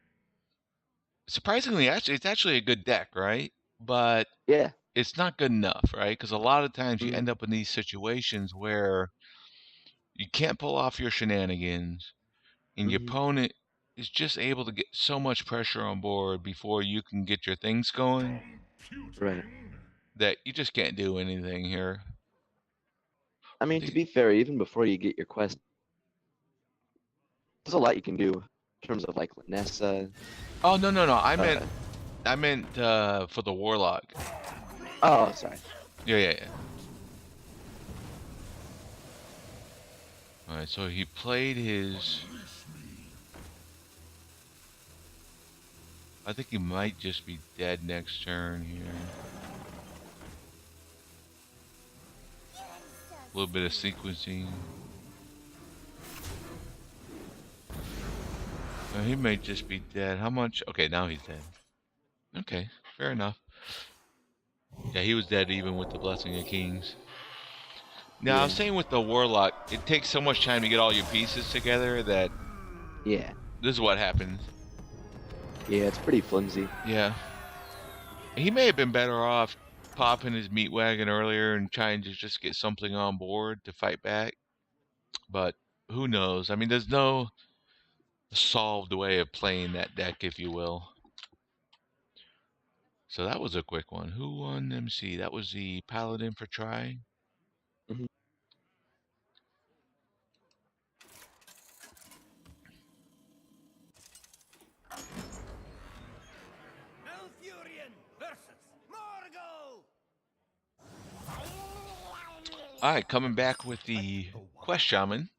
actually, it's actually a good deck, right? But Yeah. it's not good enough, right? Because a lot of times you Mhm. end up in these situations where you can't pull off your shenanigans, and your Mhm. opponent is just able to get so much pressure on board before you can get your things going Right. that you just can't do anything here. I mean, to be fair, even before you get your quest, there's a lot you can do in terms of like Nessa. Oh no, I Uh, meant for the warlock. oh, sorry. Yeah. All right, so he played his. I think he might just be dead next turn here. A little bit of sequencing. He may just be dead. How much? Okay, now he's dead. Okay, fair enough. Yeah, he was dead even with the Blessing of Kings. Now, I was Yeah. saying with the Warlock, it takes so much time to get all your pieces together that Yeah. this is what happens. Yeah, it's pretty flimsy. Yeah. He may have been better off popping his meat wagon earlier and trying to just get something on board to fight back. But who knows? I mean, there's no solved way of playing that deck, if you will. So that was a quick one. Who won MC? That was the Paladin for Tri. Mhm. Malfurion versus Morgul! All right, coming back with the Quest Shaman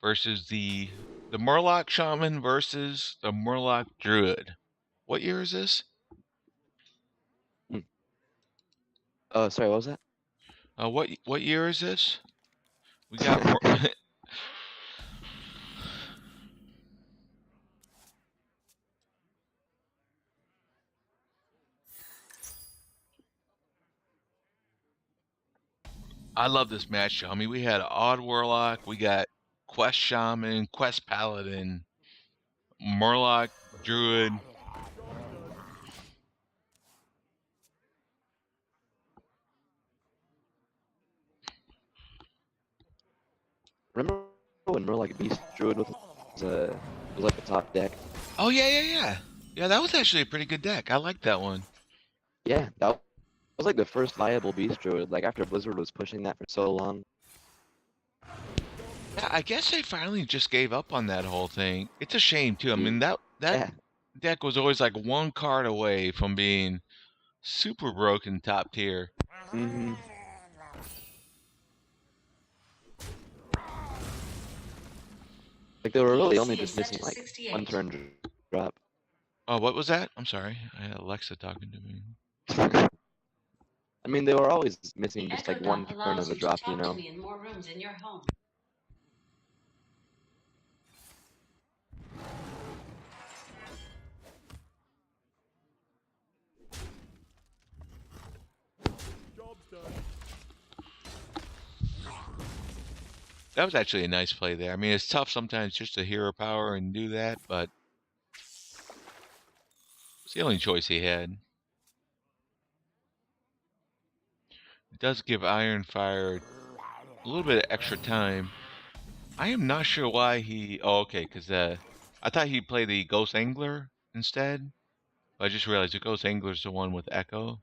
versus the Murloc Shaman versus the Murloc Druid. What year is this? Oh, sorry. What was that? What year is this? We got more. I love this match. I mean, we had Odd Warlock, we got Quest Shaman, Quest Paladin. Murloc, Druid. Remember when Murloc Beast Druid was like the top deck? Oh yeah. Yeah, that was actually a pretty good deck. I like that one. Yeah, that was like the first viable Beast Druid. Like after Blizzard was pushing that for so long. Yeah, I guess they finally just gave up on that whole thing. It's a shame too. I mean that Yeah. deck was always like one card away from being super broken top tier. Mm-hmm. Like they were really only just missing like one turn drop. Oh, what was that? I'm sorry. I had Alexa talking to me. I mean, they were always missing just like one turn of a drop, you know. That was actually a nice play there. I mean, it's tough sometimes just to hero power and do that, but it's the only choice he had. It does give Ironfire a little bit of extra time. I am not sure why he... Oh, okay, because I thought he'd play the Ghost Angler instead. But I just realized the Ghost Angler's the one with Echo.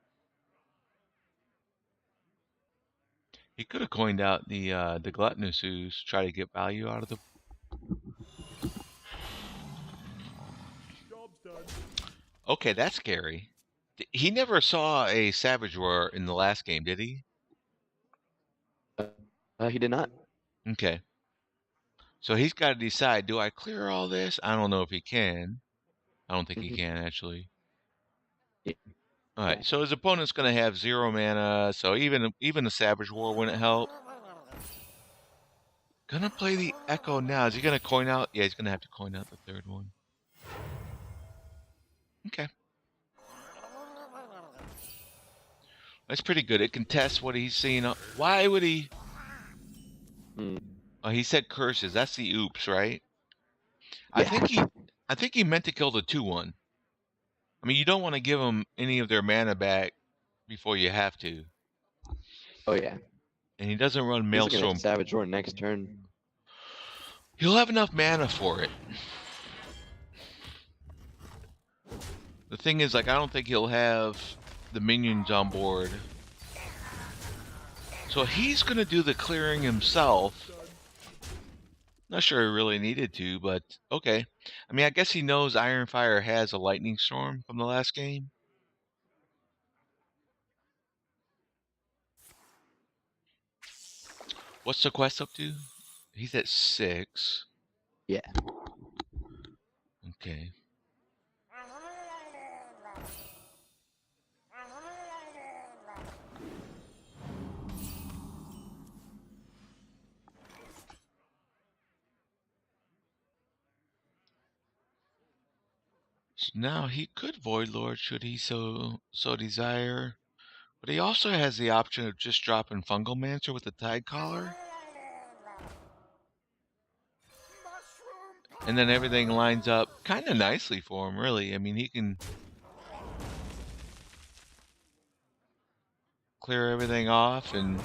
He could have coined out the Gluttonous Ooze, try to get value out of the... Okay, that's scary. He never saw a Savage Roar in the last game, did he? He did not. Okay. So he's got to decide, do I clear all this? I don't know if he can. I don't think he can, actually. Yeah. All right, so his opponent's going to have 0 mana, so even the Savage War wouldn't help. Gonna play the Echo now. Is he going to coin out? Yeah, he's going to have to coin out the third one. Okay. That's pretty good. It can test what he's seeing. Why would he... Oh, he said curses. That's the oops, right? Yeah. I think he meant to kill the 2/1. I mean, you don't want to give them any of their mana back before you have to. Oh yeah. And he doesn't run He's gonna Maelstrom. Savage Roar next turn. He'll have enough mana for it. The thing is, like, I don't think he'll have the minions on board. So he's gonna do the clearing himself. Not sure he really needed to, but okay. I mean, I guess he knows Ironfire has a Lightning Storm from the last game. What's the quest up to? He's at 6. Yeah. Okay. So now he could Void Lord should he so desire. But he also has the option of just dropping Fungal Mancer with the Tide Collar. And then everything lines up kind of nicely for him, really. I mean, he can clear everything off and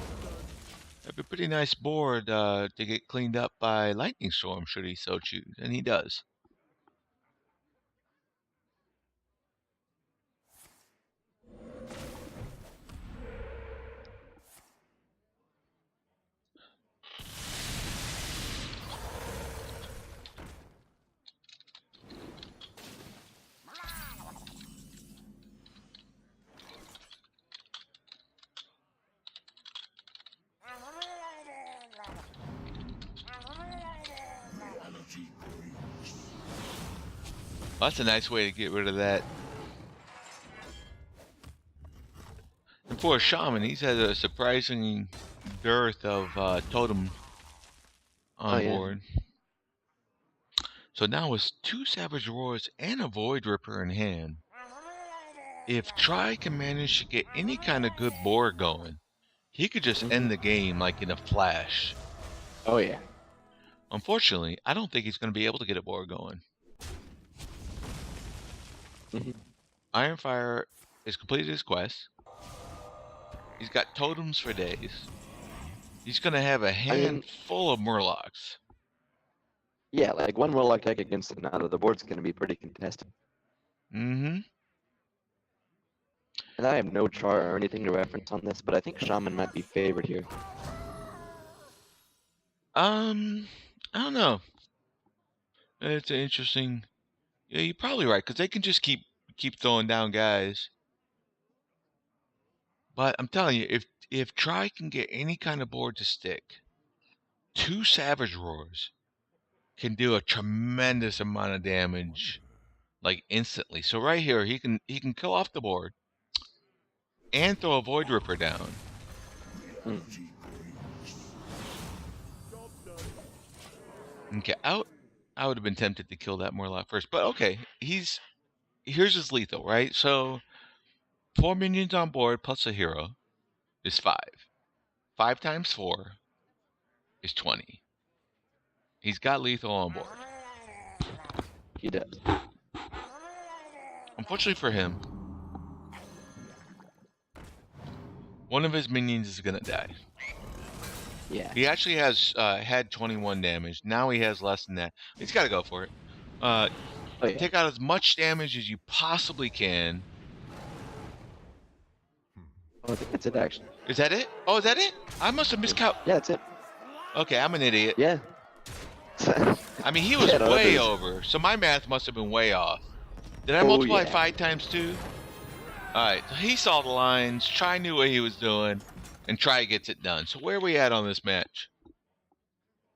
have a pretty nice board to get cleaned up by Lightning Storm, should he so choose. And he does. Well, that's a nice way to get rid of that. And for a shaman, he's had a surprising dearth of totem on board. So now with 2 Savage Roars and a Void Ripper in hand, if Tri can manage to get any kind of good board going, he could just end the game like in a flash. Oh yeah. Unfortunately, I don't think he's going to be able to get a board going. Ironfire has completed his quest. He's got totems for days. He's going to have a hand full of Murlocs. Yeah, like one Murloc deck against another, the board's going to be pretty contested. Mm-hmm. And I have no chart or anything to reference on this, but I think Shaman might be favored here. I don't know. It's an interesting. Yeah, you're probably right because they can just keep throwing down guys. But I'm telling you, if Try can get any kind of board to stick, 2 Savage Roars can do a tremendous amount of damage, like instantly. So right here, he can kill off the board and throw a Void Ripper down. Okay, I would have been tempted to kill that Murloc first, but okay, here's his lethal, right? So 4 minions on board plus a hero is 5. 5 times 4 is 20. He's got lethal on board. He does. Unfortunately for him, one of his minions is gonna die. Yeah. He actually has had 21 damage. Now he has less than that. He's got to go for it. Oh, yeah. Take out as much damage as you possibly can. Oh, I think that's it, actually. Is that it? Oh, is that it? I must have miscount. Yeah, that's it. Okay, I'm an idiot. Yeah. I mean, he was Yeah, no, way that is- over, so my math must have been way off. Did I Oh, multiply yeah. 5 times 2? All right, so he saw the lines. Try knew what he was doing, and Try gets it done. So where are we at on this match?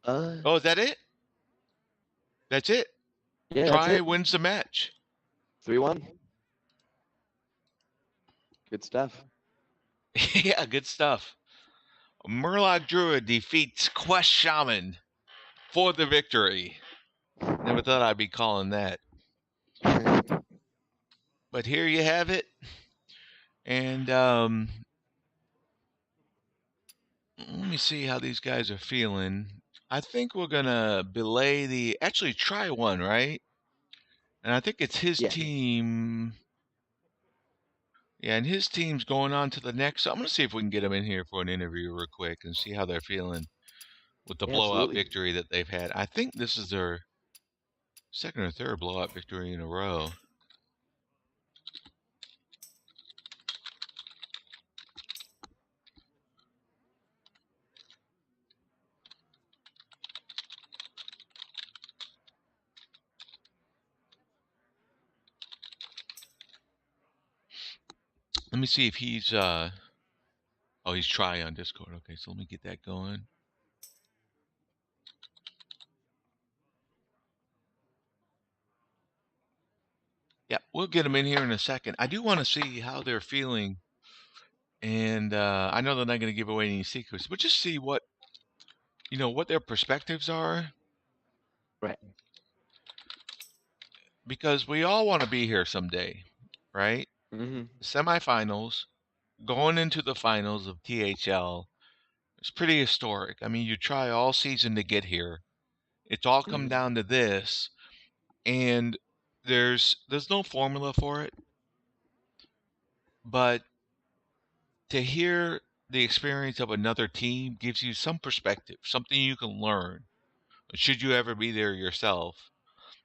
Oh, is that it? That's it. Yeah, Try that's it. wins the match. 3-1. Good stuff. Yeah, good stuff. Murloc Druid defeats Quest Shaman for the victory. Never thought I'd be calling that. But here you have it. And let me see how these guys are feeling. I think we're going to belay the... Actually, Try one, right? And I think it's his team... Yeah, and his team's going on to the next. So I'm going to see if we can get him in here for an interview real quick and see how they're feeling with the blowout victory that they've had. I think this is their second or third blowout victory in a row. Let me see if he's oh, he's Try on Discord. Okay, so let me get that going. Yeah, we'll get them in here in a second. I do want to see how they're feeling. And I know they're not going to give away any secrets, but just see what, what their perspectives are. Right. Because we all want to be here someday, right? Mm-hmm. Semifinals, going into the finals of THL, it's pretty historic. I mean, you try all season to get here. It's all come down to this, and there's no formula for it. But to hear the experience of another team gives you some perspective, something you can learn. Should you ever be there yourself?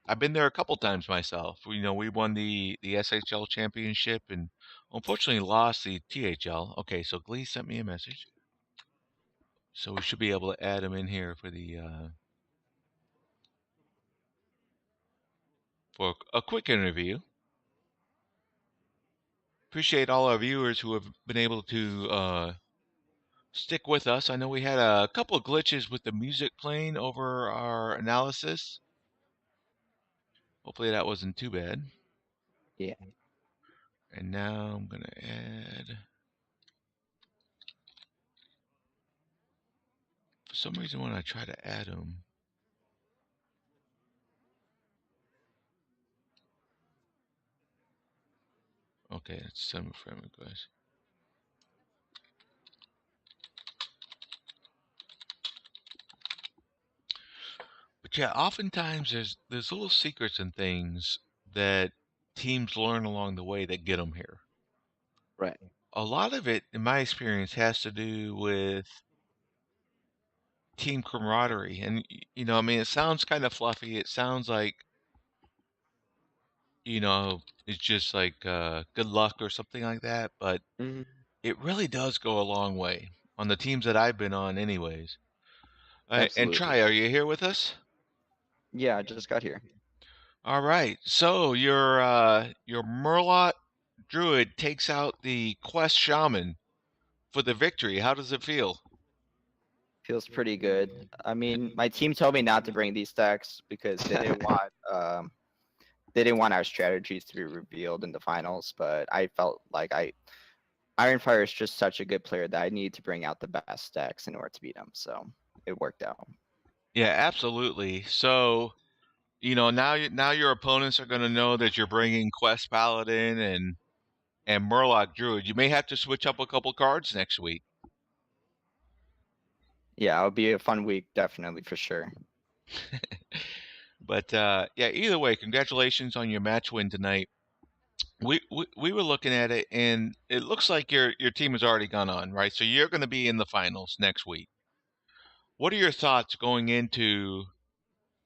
I've been there a couple times myself. We won the SHL championship and unfortunately lost the THL. Okay, so Glee sent me a message. So we should be able to add him in here for the for a quick interview. Appreciate all our viewers who have been able to stick with us. I know we had a couple of glitches with the music playing over our analysis. Hopefully that wasn't too bad. Yeah. And now I'm going to add... For some reason when I try to add them... Okay, it's send a friend request. But yeah, oftentimes there's little secrets and things that teams learn along the way that get them here. Right. A lot of it, in my experience, has to do with team camaraderie. And, I mean, it sounds kind of fluffy. It sounds like, it's just like good luck or something like that. But Hmm. it really does go a long way on the teams that I've been on, anyways. And Absolutely. Try, are you here with us? Yeah, I just got here. All right. So your Murloc Druid takes out the Quest Shaman for the victory. How does it feel? Feels pretty good. I mean, my team told me not to bring these decks because they didn't want our strategies to be revealed in the finals. But I felt like Ironfire is just such a good player that I need to bring out the best decks in order to beat him. So it worked out. Yeah, absolutely. So, now your opponents are going to know that you're bringing Quest Paladin and Murloc Druid. You may have to switch up a couple cards next week. Yeah, it'll be a fun week, definitely for sure. But yeah, either way, congratulations on your match win tonight. We were looking at it, and it looks like your team has already gone on, right? So you're going to be in the finals next week. What are your thoughts going into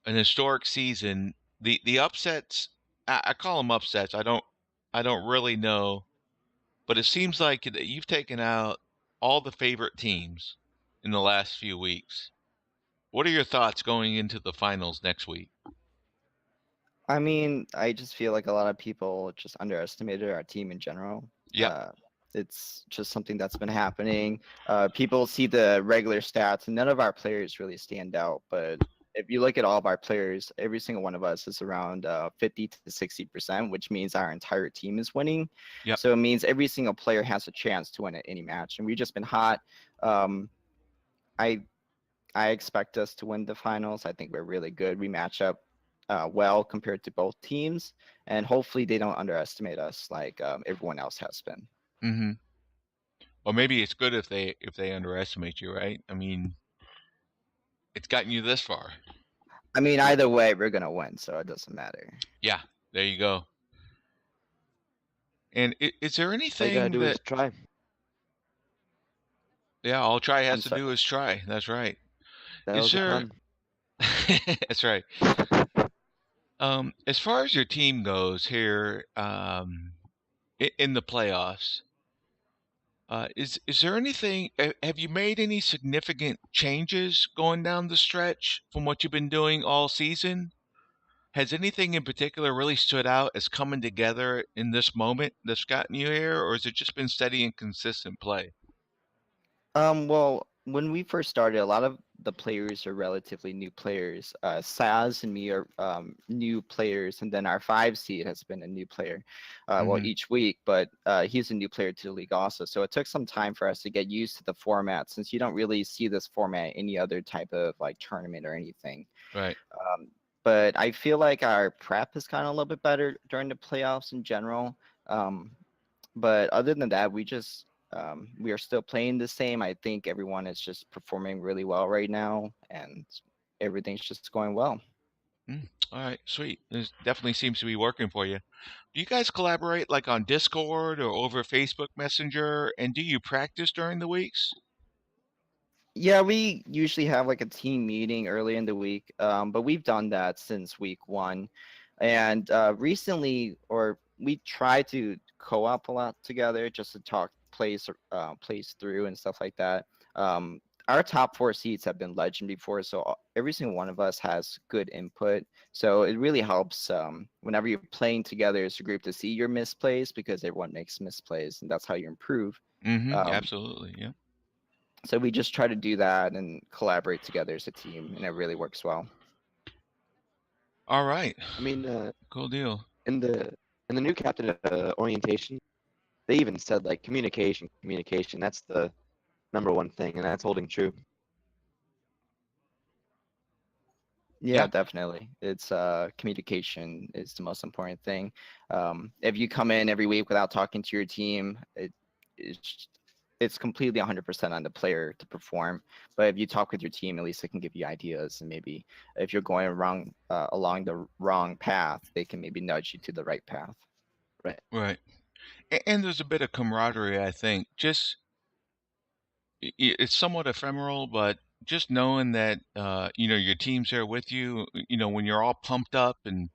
an historic season? The upsets, I call them upsets. I don't really know, but it seems like that you've taken out all the favorite teams in the last few weeks. What are your thoughts going into the finals next week? I mean, I just feel like a lot of people just underestimated our team in general. Yep. It's just something that's been happening. People see the regular stats, and none of our players really stand out. But if you look at all of our players, every single one of us is around 50 to 60%, which means our entire team is winning. Yep. So it means every single player has a chance to win at any match, and we've just been hot. I I expect us to win the finals. I think we're really good. We match up well compared to both teams, and hopefully they don't underestimate us like everyone else has been. Mm-hmm. Or maybe it's good if they underestimate you, right? I mean, it's gotten you this far. I mean, either way, we're gonna win, so it doesn't matter. Yeah, there you go. And is there All you gotta anything do is that? try. Yeah, all Try I'm has to sorry. do is try. That's right. That Is was the there? That's right. As far as your team goes here, in the playoffs, is there anything? Have you made any significant changes going down the stretch from what you've been doing all season? Has anything in particular really stood out as coming together in this moment that's gotten you here, or has it just been steady and consistent play? Well, when we first started, a lot of the players are relatively new players. Saz and me are new players, and then our 5 seed has been a new player, well, Mhm. each week, but he's a new player to the league also. So it took some time for us to get used to the format, since you don't really see this format any other type of like tournament or anything. Right. But I feel like our prep has gotten a little bit better during the playoffs in general. Um, but other than that, we are still playing the same. I think everyone is just performing really well right now, and everything's just going well. All right, sweet. This definitely seems to be working for you. Do you guys collaborate like on Discord or over Facebook Messenger? And do you practice during the weeks? Yeah, we usually have like a team meeting early in the week, but we've done that since week 1. And recently, or we try to co-op a lot together just to talk plays through and stuff like that. Our top 4 seeds have been legend before, so every single one of us has good input. So it really helps whenever you're playing together as a group to see your misplays, because everyone makes misplays, and that's how you improve. Mm-hmm. Um, Absolutely. Yeah. so we just try to do that and collaborate together as a team, and it really works well. All right. I mean, Cool deal. in the new captain orientation, they even said like communication. That's the number one thing, and that's holding true. Yeah, Yeah. definitely. It's communication is the most important thing. If you come in every week without talking to your team, it's completely 100% on the player to perform. But if you talk with your team, at least they can give you ideas, and maybe if you're going along the wrong path, they can maybe nudge you to the right path. Right. And there's a bit of camaraderie, I think. Just it's somewhat ephemeral, but just knowing that your team's there with you, when you're all pumped up and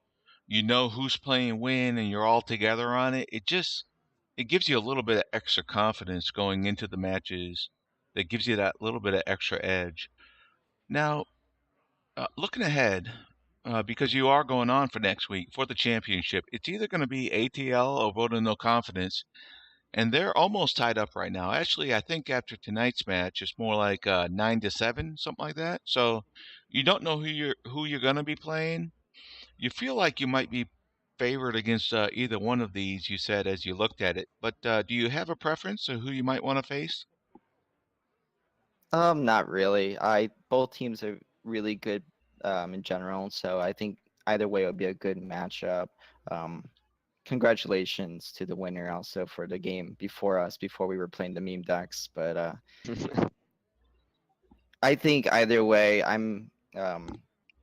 you know who's playing when and you're all together on it, it gives you a little bit of extra confidence going into the matches. That gives you that little bit of extra edge. Now, looking ahead, because you are going on for next week for the championship, it's either going to be ATL or vote of no confidence, and they're almost tied up right now. Actually, I think after tonight's match, it's more like 9-7, something like that. So you don't know who you're going to be playing. You feel like you might be favored against either one of these. You said as you looked at it, but do you have a preference of who you might want to face? Not really. Both teams are really good in general, so I think either way would be a good matchup. Um, Congratulations to the winner also for the game before us, before we were playing the meme decks. But I think either way,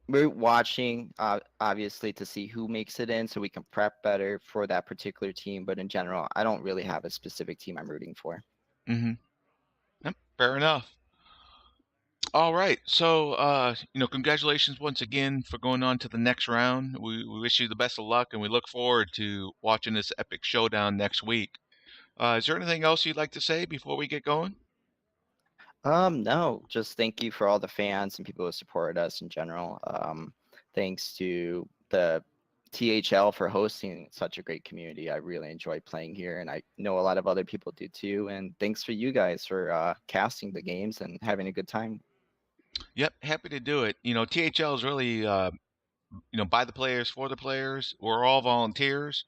we're watching obviously to see who makes it in so we can prep better for that particular team. But in general, I don't really have a specific team I'm rooting for. Mm-hmm. Yep, fair enough. All right. So, congratulations once again for going on to the next round. We wish you the best of luck, and we look forward to watching this epic showdown next week. Is there anything else you'd like to say before we get going? No, just thank you for all the fans and people who supported us in general. Thanks to the THL for hosting such a great community. I really enjoy playing here, and I know a lot of other people do too. And thanks for you guys for casting the games and having a good time. Yep, happy to do it. THL is really, by the players, for the players. We're all volunteers.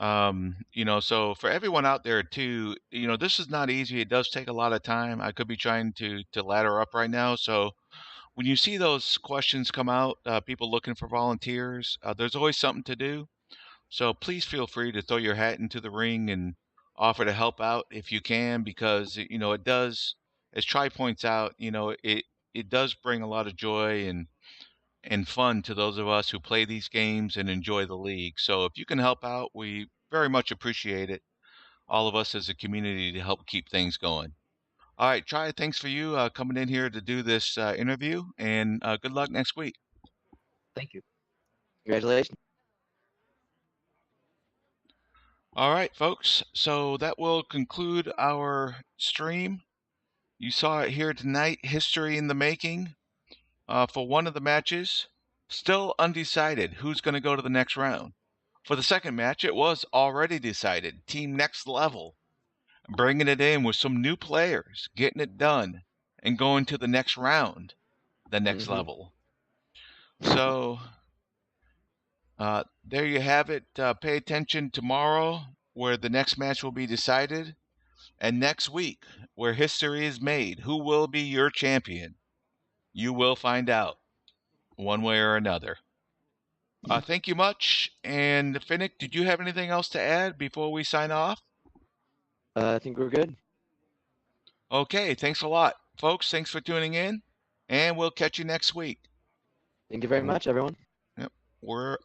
So for everyone out there too, this is not easy. It does take a lot of time. I could be trying to ladder up right now. So when you see those questions come out, people looking for volunteers, there's always something to do. So please feel free to throw your hat into the ring and offer to help out if you can, because it does, as Tri points out, it does bring a lot of joy and fun to those of us who play these games and enjoy the league. So if you can help out, we very much appreciate it. All of us as a community to help keep things going. All right, Tri, thanks for you coming in here to do this interview, and good luck next week. Thank you. Congratulations. All right, folks. So that will conclude our stream. You saw it here tonight, history in the making for one of the matches. Still undecided who's going to go to the next round. For the second match, it was already decided. Team Next Level, bringing it in with some new players, getting it done, and going to the next round, the next level. So there you have it. Pay attention tomorrow, where the next match will be decided, and next week, where history is made. Who will be your champion? You will find out, one way or another. Thank you much. And Finnick, did you have anything else to add before we sign off? I think we're good. Okay, thanks a lot. Folks, thanks for tuning in, and we'll catch you next week. Thank you very much, everyone. Yep, we're